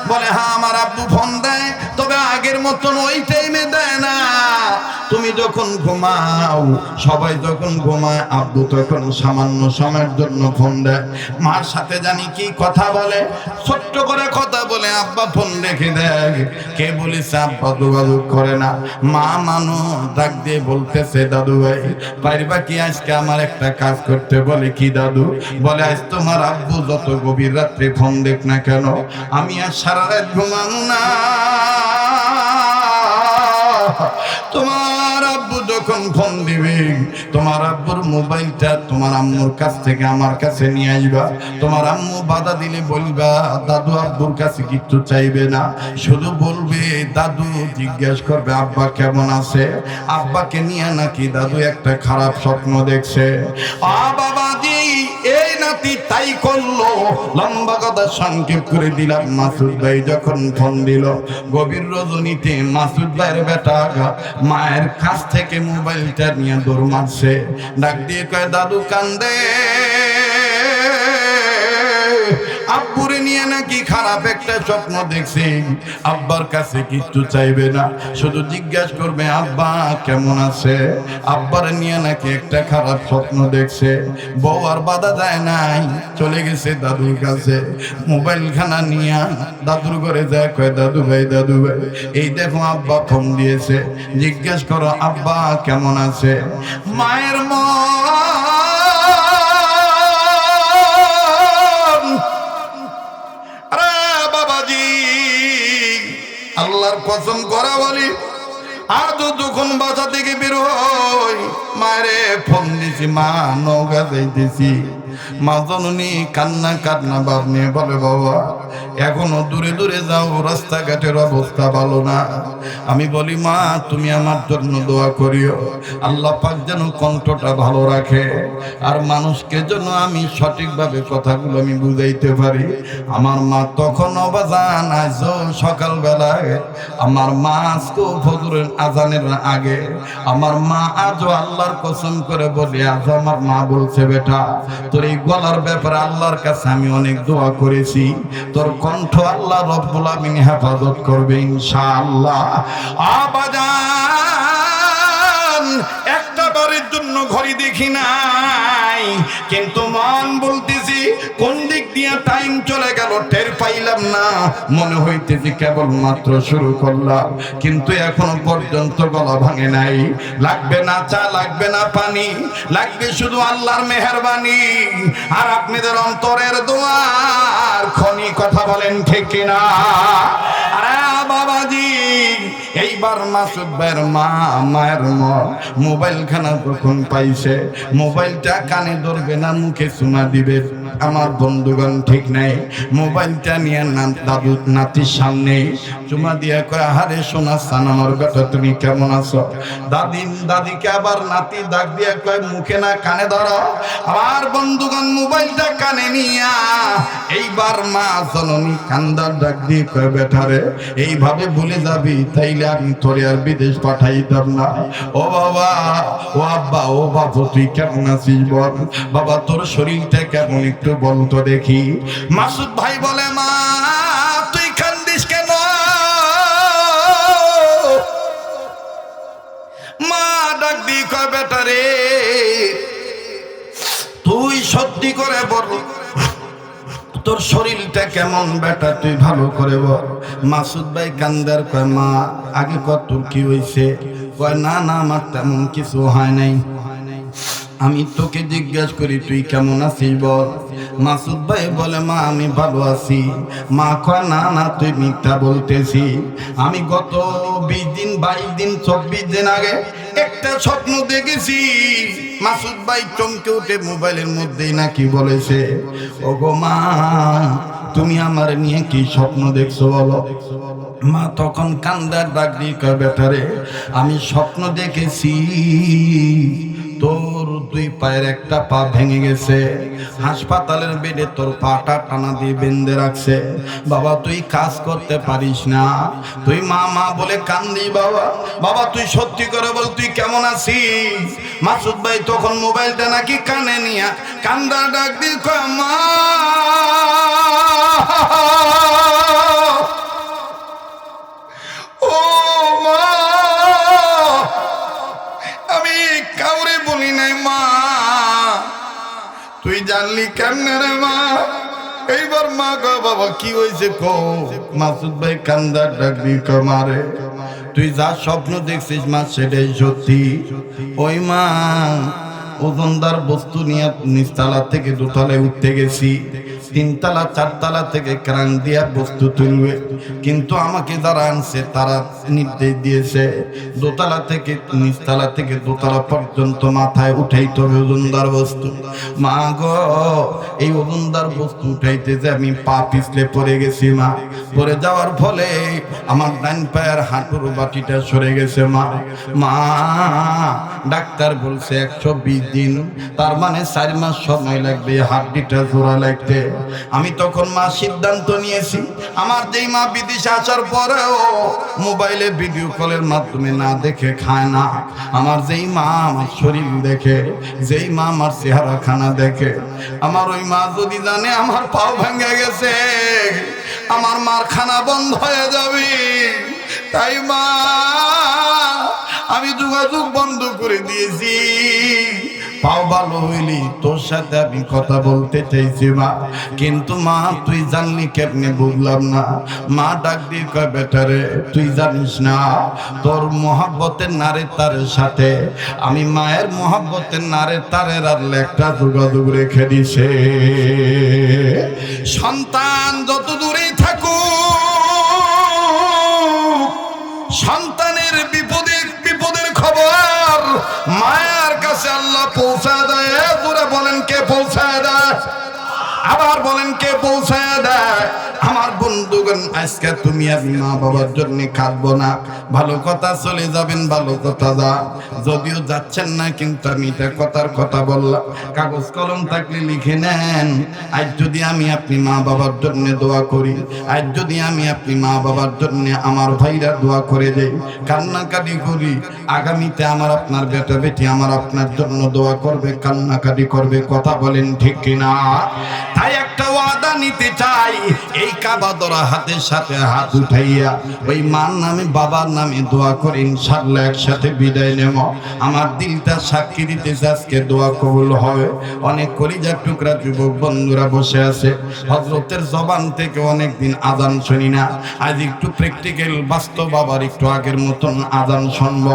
Speaker 1: বলে হ্যাঁ আমার আব্বু ফোন দেয়, তবে আগের মতন ওই টাইমে দেয় না। তুমি যখন ঘুমাও, সবাই যখন ঘুমায়, আব্বু তখন সামান্য সময়ের জন্য ফোন দেয়। মার সাথে জানি কি কথা বলে, ছোট্ট করে কথা বলে আব্বা ফোন রেখে দেয়। কে বলেছে আব্বা যোগাযোগ করে না? মা মানুষ ডাক দিয়ে বলতেছে, দাদু ভাই পারবা কি আজকে আমার একটা কাজ করতে? বলে কি দাদু? বলে আজ তোমার আব্বু যত গভীর রাত্রে ফোন দেখ না কেন, আমি আর সারা রাত ঘুমানো না। তোমার আব্বু যখন ফোন দিবে, তোমার আব্বুর মোবাইলটা তোমার আম্মুর কাছ থেকে আমার কাছে নিয়ে আসবা। তোমার আম্মু বাধা দিলে বলবা দাদু আব্বুর কাছে কিচ্ছু চাইবে না, শুধু বলবে দাদু জিজ্ঞেস করবে আব্বা কেমন আছে। আব্বাকে নিয়ে নাকি দাদু একটা খারাপ স্বপ্ন দেখছে। বাবাজি এই নাতি তাই করলো। লম্বা কথা সংক্ষেপ করে দিলাম। মাসুদ ভাই যখন ফোন দিল গভীর রজনীতে, মাসুদ ভাইয়ের বেটা মায়ের কাছ থেকে মোবাইলটা নিয়ে দৌড় মারছে। ডাক দিয়ে কয়, দাদু কান্দে, আব্বুরে নিয়ে নাকি খারাপ একটা স্বপ্ন দেখছে। আব্বার কাছে কিচ্ছু চাইবে না, শুধু জিজ্ঞাসা করবে আব্বা কেমন আছে। আব্বারে নিয়ে নাকি একটা খারাপ স্বপ্ন দেখছে। বউ আর বাধা যায় নাই, চলে গেছে দাদুর কাছে। মোবাইল খানা নিয়ে দাদুর ঘরে যায়, কয় দাদু ভাই এই দেখো আব্বা ফোন দিয়েছে, জিজ্ঞেস করো আব্বা কেমন আছে। মায়ের আল্লাহর কসম করা বলি, আর যখন বাসা থেকে বের হই মায়েরে ফোন দিছি, মা নৌকা যাইতেছি। মা জননী কান্না বাপ নিয়ে বলে, বাবা এখনো দূরে দূরে যাও, রাস্তাঘাটের অবস্থা ভালো না। আমি বলি মা তুমি আমার জন্য দোয়া করিও, আল্লাহ পাক যেন কণ্ঠটা ভালো রাখে, আর মানুষকে যেন আমি সঠিকভাবে কথাগুলো আমি বুঝাইতে পারি। আমার মা তখন অবাজান আজ সকালবেলায়, আমার মা আজকেও ফজরের আজানের আগে, আমার মা আজও আল্লাহর কসম করে বলি, আজ আমার মা বলছে বেটা তোর এই গলার ব্যাপারে আল্লাহর কাছে আমি অনেক দোয়া করেছি, তোর কণ্ঠ আল্লাহ রব্বুল আমিন হেফাজত করবে ইনশাআল্লাহ। আবাজান একটা বারের জন্য ঘড়ি দেখি নাই, কিন্তু মন বলতেছি কোন দিক দিয়ে টাইম চলে গেল টের পাইলাম না। মনে হইতেছি কেবল মাত্র শুরু করলাম, কিন্তু এখনো পর্যন্ত গলা ভাঙে নাই। লাগবে না চা, লাগবে না পানি, লাগবে শুধু আল্লাহর মেহেরবানি আর আপনাদের অন্তরের দোয়ার খনি। কথা বলেন ঠিক কিনা? আরে বাবাজি এইবার মাসুদ ভাইয়ের মায়ের মোবাইল খানা যখন পাইছে, মোবাইলটা কানে ধরবে না মুখে চুমা দিবে, আমার বন্ধুগণ ঠিক নাই। মোবাইলটা নিয়ে দাদু নাতির সামনে চুমা দিয়ে কয়, আহারে সোনা সান আমার বেটা তুমি কেমন আছো। দাদিকে আবার নাতি ডাক দিয়ে কয়, মুখে না কানে ধরো। আবার বন্ধুগণ মোবাইলটা কানে নিয়া এইবার মা জননী কান্দার ডাক দিয়ে কয়, বেটারে এইভাবে ভুলে যাবি তাইলে আমি তোরে আর বিদেশ পাঠাইতাম না। ও বাবা, ও আব্বা, ও বাবু তুই কেমন আছিস বল, বাবা তোর শরীরটা কেমন একটু বল তো দেখি। মাসুদ ভাই বলে, মা তুই কান্দিস কেন? মা ডাক দি কয়, বেটা রে তুই সত্যি করে বল তোর শরীরটা কেমন বেটা, তুই ভালো করে বল। মাসুদ ভাই কান্দার কয়, মা আগে কত কি হয়েছে? কয় না না আমার তেমন কিছু হয় নাই, আমি তোকে জিজ্ঞাসা করি তুই কেমন আছিস বল। মাসুদ ভাই বলে মা আমি ভালো আছি। মা কয় না না তুই মিথ্যা বলতেছি, আমি গত 20 দিন 22 দিন 24 দিন আগে একটা স্বপ্ন দেখেছি। মাসুদ ভাই চমকে উঠে মোবাইলের মধ্যেই নাকি বলেছে, ওগো মা তুমি আমার নিয়ে কি স্বপ্ন দেখছো বলো। মা তখন কান্দার ডাক দিয়ে কয় বেটারে আমি স্বপ্ন দেখেছি তোর 2 পায়ের একটা পা ভেঙে গেছে, হাসপাতালের বেডে তোর পাটা টানা দিয়ে বেঁধে রাখছে। বাবা তুই কাজ করতে পারিস না, তুই মা মা বলে কান্দি। বাবা বাবা তুই সত্যি করে বল তুই কেমন আছিস। মাসুদ ভাই তখন মোবাইলটা নাকি কানে নিয়ে কান্দা ডাক দিয়ে কয় মা ও মা আমি কাউরে বলি নাই মা, তুই জানলি কেমনে রে মা। এইবার মা গো বাবা কি হয়েছে কো। মাসুদ ভাই কান্দার ডাক দিয়ে কয় মারে তুই যা স্বপ্ন দেখছিস মা সেটাই সত্যি। ওই মা ওজনদার বস্তু নিয়ে নিচতলা থেকে দোতলায় উঠতে গেছি, 3 তলা 4 তলা থেকে ক্রান দিয়া বস্তু তুলবে, কিন্তু আমাকে যারা আনছে তারা নির্দেশ দিয়েছে দোতলা থেকে নিচতলা থেকে দোতলা পর্যন্ত মাথায় উঠাইতে হবে ওজনদার বস্তু। মা গো এই ওজনদার বস্তু উঠাইতে যে আমি পা পিছলে পড়ে গেছি মা, পড়ে যাওয়ার ফলে আমার ডান পায়ের হাঁটুর বাটিটা সরে গেছে মা। মা ডাক্তার বলছে 120 দিন, তার মানে 4 মাস সময় লাগবে হাড্ডিটা জোড়া লাগতে। আমি তখন মা সিদ্ধান্ত নিয়েছি, আমার যেই মা বিদেশে আসার পরেও মোবাইলে ভিডিও কলের মাধ্যমে না দেখে খায় না, আমার যেই মা আমার শরীর দেখে, যেই মা আমার চেহারা খানা দেখে, আমার ওই মা যদি জানে আমার পাও ভেঙে গেছে আমার মার খানা বন্ধ হয়ে যাবে। তাই মা আমি যোগাযোগ বন্ধ করে দিয়েছি। পাও ভালো হইলি তোর সাথে আমি কথা বলতে চাইছি মা, কিন্তু মা তুই জানলি কেমনে বুঝলাম না। মা ডাক দিয়ে কয় বেটারে তুই জানিস না তোর মহাব্বতের নারে তারের সাথে আমি মায়ের মহাব্বতের নারে তারের আর একটা যোগাযোগ রেখে দিছে। সন্তান যত দূরেই থাকুক, সন্তানের বিপদের খবর মায়ের কাছে আল্লাহ পৌঁছায় দেয়। তোরা বলেন কে পৌঁছায় দেয়? আবার বলেন কে পৌঁছায় দেয়? আমার বন্ধুগণ আজকে তুমি আর মা বাবার জন্য কাঁদবো না, ভালো কথা চলে যাবেন, ভালো কথা যা, যদিও যাচ্ছেন না কিন্তু আমি এটা কথার কথা বললাম। কাগজ কলম থাকলে লিখে নেন, আজ যদি আমি আপনি মা বাবার জন্য দোয়া করি, আজ যদি আমি আপনি মা বাবার জন্য আমার ভাইরা দোয়া করে দেই, কান্নাকাটি করি, আগামীতে আমার আপনার বেটা বেটি আমার আপনার জন্য দোয়া করবে, কান্নাকাটি করবে। কথা বলেন ঠিক কিনা? তাই একটা ওয়াদা নিতে চাই, এই কাবা ধরা হাতের সাথে হাত উঠাইয়া ওই মার নামে বাবার নামে দোয়া করে ইনশাআল্লাহ একসাথে বিদায় নেব। আমার দিলটা সাক্ষী দিতেছে আজকে দোয়া কবুল হবে। অনেক কলিজার টুকরা যুবক বন্ধুরা বসে আছে, হযরতের জবান থেকে অনেকদিন আযান শুনি না, আজ একটু প্র্যাকটিক্যাল বাস্তব আবার একটু আগের মতন আযান শুনব।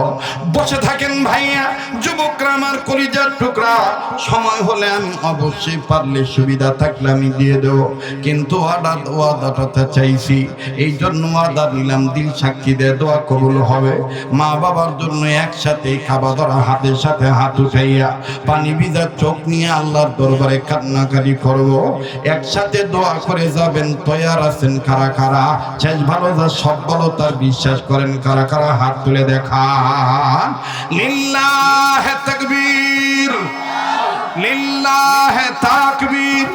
Speaker 1: বসে থাকেন ভাইয়া যুবকরা আমার কলিজার টুকরা, সময় হলে আমি অবশ্যই পারলে সুবিধা থাকলে আমি দিয়ে দেব, কিন্তু ওয়াদাটা চাইছি এই জন্য ওয়াদা নিলাম, দিল সাক্ষী দিয়ে দোয়া কবুল হবে। মা বাবার জন্য একসাথে খাওয়া ধরা হাতের সাথে হাত উঠাইয়া পানি ভিজা চোখ নিয়ে আল্লাহর দরবারে কান্নাকাটি করব, একসাথে দোয়া করে যাবেন। তৈয়ার আছেন কারা কারা? শেষ ভালো যা সব ভালো তার বিশ্বাস করেন কারা কারা? হাত তুলে দেখান। লিল্লাহে তাকবীর, লিল্লাহে তাকবীর।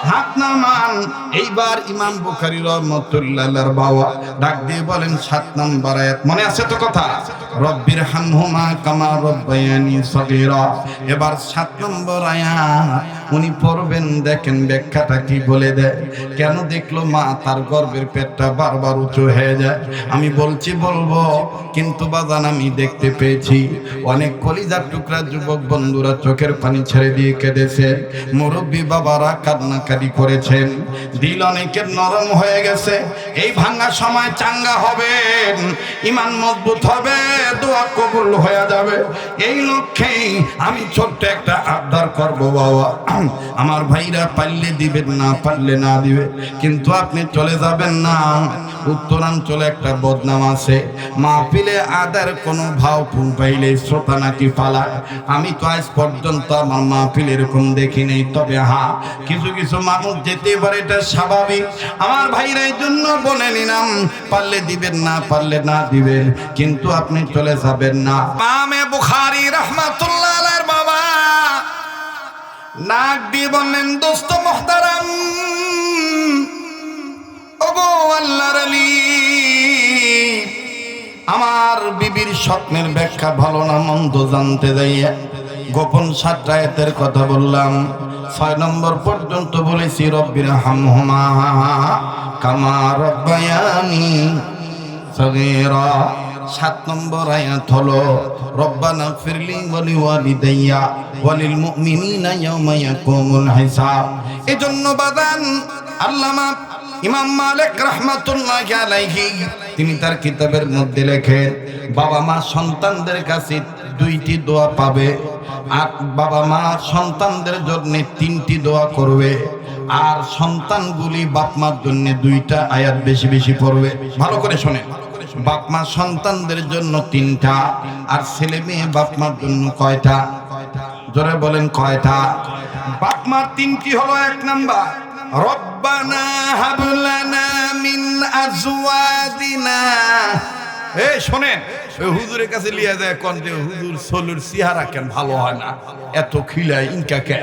Speaker 1: হাত নামান। এইবার ইমাম বুখারী রাহমাতুল্লাহর বাবা ডাক দিয়ে বলেন 7 নম্বর আয়াত, মনে আছে তো কথা? রব্বির হামহুমা কামা রব্বায়ানি সগীরা। এবার 7 নম্বর আয়াত উনি পড়বেন, দেখেন ব্যাখ্যাটা কি বলে দেয়। কেন দেখলো মা তার গর্ভের পেটটা বারবার উঁচু হয়ে যায়? আমি বলবো, কিন্তু বাজান আমি দেখতে পেয়েছি অনেক কলিজার টুকরা যুবক বন্ধুরা চোখের পানি ছেড়ে দিয়ে কেঁদেছে, মুরব্বী বাবারা কান্নাকাটি করেছেন, দিল অনেকের নরম হয়ে গেছে। এই ভাঙা সময় চাঙ্গা হবেন, ঈমান মজবুত হবে, দোয়া কবুল হয়ে যাবে। এই লক্ষ্যেই আমি ছোট্ট একটা আবদার করব বাবা, আমার ভাইরা পারলে দিবেন, না পারলে না দিবে, কিন্তু আপনি চলে যাবেন না। উত্তরাঞ্চলে একটা বদনাম আছে, মাহফিলে আদার কোনো ভাও ফুল পাইলে শ্রোতা নাকি পালায়। আমি তো আজ পর্যন্ত আমার মাহফিল এরকম দেখি নেই, তবে হ্যাঁ কিছু কিছু মানুষ যেতে পারে, এটা স্বাভাবিক। আমার ভাইরা এই জন্য বলে নিলাম, পারলে দিবেন, না পারলে না দিবেন, কিন্তু আপনি চলে যাবেন না।
Speaker 2: ইমামে বুখারী রাহমাতুল্লাহ আলাইহির বাবা নাক দিয়ে বললেন, দোস্ত মুহতারাম, ওগো আল্লাহর আলী,
Speaker 1: আমার বিবির স্বপ্নের ব্যাখ্যা ভালো না মন্দ জানতে যাইয়া গোপন 7 আয়াতের কথা বললাম। 6 নম্বর পর্যন্ত বলেছি রব্বির হামহুমা কামা রব্বায়ানি সগীরা। 7 নম্বর আয়াত হলো রব্বানা ফিরলি ওয়ালি ওয়ালিদাইয়া ওয়ালিল মুমিনিনা ইয়াওমা ইয়াকুমুল হিসাব।
Speaker 2: এজন্য বাদান আল্লামা ইমাম মালিক রাহমাতুল্লাহি আলাইহি
Speaker 1: তিনি তার কিতাবের মধ্যে লেখেন, বাবা মা সন্তানদের কাছে 2টি দোয়া পাবে, আর বাবা মা সন্তানদের জন্য 3টি দোয়া করবে, আর সন্তানগুলি বাপ মার জন্য 2টা আয়াত বেশি বেশি পড়বে। ভালো করে শোনেন, বাপ মা সন্তানদের জন্য 3টা, আর ছেলে মেয়ে বাপ মার জন্য কয়টা? জোরে বলেন কয়টা?
Speaker 2: বাপ মার 3টি হলো, 1 নাম্বার রব্বানা হাবলানা মিন আজওয়াজিনা। এই শোনেন, ওই হুজুরের কাছে লিয়া যায় কোন যে হুজুর সলুর চেহারা কেন ভালো হয় না, এত খিলায় ইনকা কে।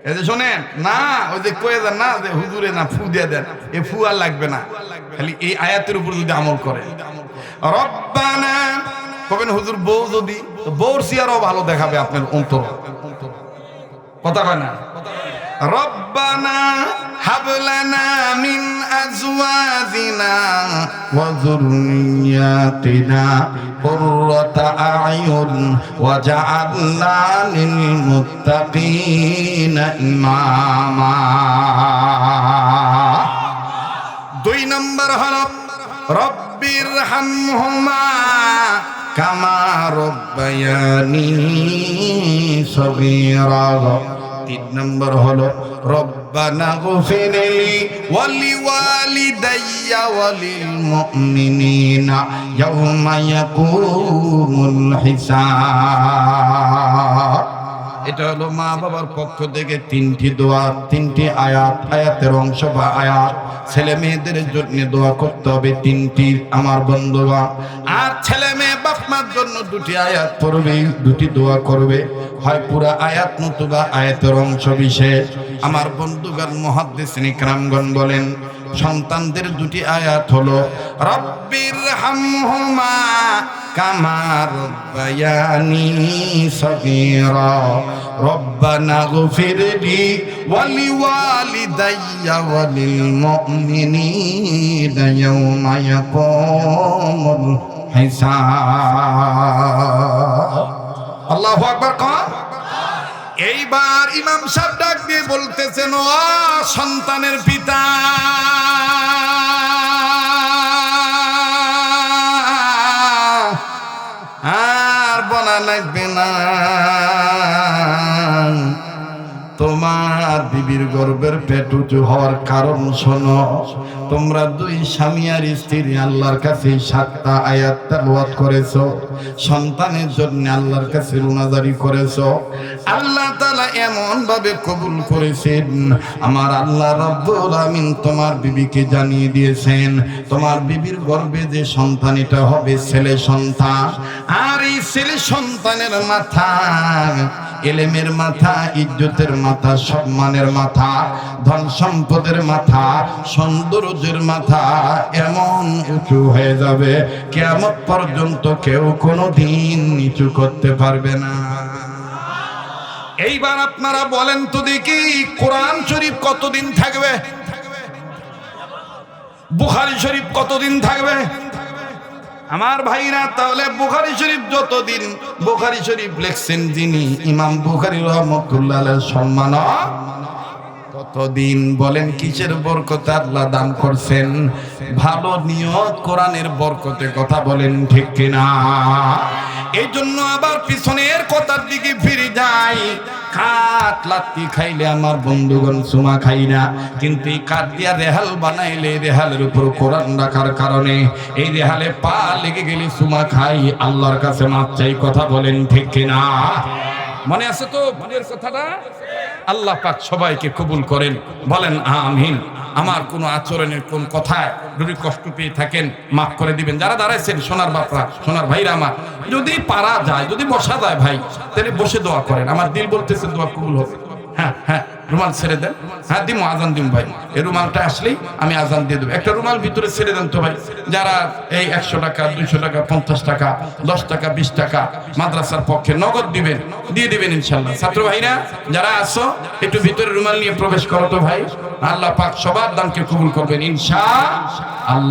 Speaker 2: এই যে শোনেন না, ওই যে কয়ে দেন না যে হুজুরে না ফু দিয়ে দেন, এ ফু আর লাগবে না, খালি এই আয়াতের উপর যদি আমল করে। রব্বানা কবেন হুজুর বউ যদি, বউর চেহারাও ভালো দেখাবে আপনার অন্তর। কথা কয় না? রব্বানা হাবলানা মিন আজওয়াজিনা
Speaker 1: ওয়া যুররিয়াতিনা কুররাতা আ'য়ুন ওয়াজআলনা লিল মুত্তাকিনা ইমামা।
Speaker 2: 2 নম্বর হলো রব্বির হামহুমা
Speaker 1: কামা রব্বায়ানি সগীরা। 3 নম্বর হলো রব্বানা গফিরলি ওয়ালি ওয়ালিদাইয়া ওয়ালিল মুমিনিনা ইয়াওমা ইয়াকুমুল হিসাব। এটা হলো মা বাবার পক্ষ থেকে 3টি দোয়া, 3টি আয়াত, আয়াতের অংশ বা আয়াত। ছেলে মেয়েদের জন্য দোয়া করতে হবে 3টি আমার বন্ধুগণ, আর ছেলে মেয়ে বাপ মার জন্য 2টি আয়াত পড়বে, 2টি দোয়া করবে, হয় পুরা আয়াত নতুবা আয়াতের অংশ বিশেষ। আমার বন্ধুগণ মুহাদ্দিসিন ইকরামগণ বলেন, সন্তানদের 2টি আয়াত হলো রব্বির হামহুমা কামা রব্বায়ানি সগীরা, রব্বানা গফিরলি ওয়ালি ওয়ালিদাইয়া ওয়ালিল মুমিনিনা ইয়াওমা ইয়াকুমুল হিসাব।
Speaker 2: আল্লাহু আকবার কন। এইবার ইমাম সাহেব ডাক দিয়ে বলতেছেন, ও সন্তানের পিতা,
Speaker 1: আর বলা লাগবে না, তোমার বিবির গর্ভের পেট উঁচু হওয়ার কারণ শোনো। তোমরা 2 স্বামী আর স্ত্রী আল্লাহর কাছে 7টা আয়াত তেলাওয়াত করেছো, সন্তানের জন্য আল্লাহর কাছে রুনাজারি করেছো। আল্লাহ তাআলা এমন ভাবে কবুল করেছেন, আমার আল্লাহ রাব্বুল আমিন তোমার বিবিকে জানিয়ে দিয়েছেন তোমার বিবির গর্ভে যে সন্তান এটা হবে ছেলে সন্তান, আর এই ছেলে সন্তানের মাথা এলেমের মাথা, ইজ্জতের মাথা, সম্মানের মাথা, ধন সম্পদের মাথা, সৌন্দর্যের মাথা এমন উঁচু হয়ে যাবে কিয়ামত পর্যন্ত কেউ কোনোদিন নিচু করতে পারবে না।
Speaker 2: এইবার আপনারা বলেন তো দেখি, কোরআন শরীফ কতদিন থাকবে? বুখারী শরীফ কতদিন থাকবে? আমার ভাইরা, তাহলে বুখারী শরীফ যতদিন, বুখারী শরীফ লেখছেন যিনি ইমাম বুখারী রাহমাতুল্লাহ আলাইহি সম্মান
Speaker 1: কতদিন। বলেন কিসের বরকতে আল্লাহ দান করছেন? ভালো নিয়ত, কোরআনের বরকতে। কথা বলেন ঠিক কিনা?
Speaker 2: এই জন্য আবার পিছনের কথার দিকে ফিরে যাই, কাঠ লাত্তি খাইলে আমার বন্ধুগণ সুমা খাই না, কিন্তু এই কাঠ দিয়া রেহাল বানাইলে রেহালের উপর কোরআন রাখার কারণে এই রেহালে পা লেগে গেলে সুমা খাই, আল্লাহর কাছে মাপ চাই। কথা বলেন ঠিক কিনা? মনে আছে তো মনের কথাটা? আল্লাহ পাক সবাইকে কবুল করেন, বলেন আমিন। আমার কোন আচরণের কোন কথায় যদি কষ্ট পেয়ে থাকেন মাফ করে দিবেন। যারা দাঁড়াইছেন সোনার বাপরা, সোনার ভাইরা আমার, যদি পারা যায়, যদি বসা যায় ভাই, তাহলে বসে দোয়া করেন। আমার দিল বলতেছে দোয়া কবুল হবে। হ্যাঁ হ্যাঁ, রুমাল ছেড়ে দেন। হ্যাঁ দিমো, আজান দিম ভাই। এই রুমালটা আসলেই আমি আজান দিয়ে দেবো। একটা রুমাল ভিতরে ছেড়ে দেন তো ভাই। যারা এই 100 টাকা, 200 টাকা, 50 টাকা, 10 টাকা, 20 টাকা মাদ্রাসার পক্ষে নগদ দিবেন, দিয়ে দিবেন ইনশাল্লাহ। ছাত্র ভাইরা যারা আসো, একটু ভিতরে রুমাল নিয়ে প্রবেশ করো তো ভাই। আল্লাহ পাক সবার দানকে কবুল করবেন ইনশাআল্লাহ।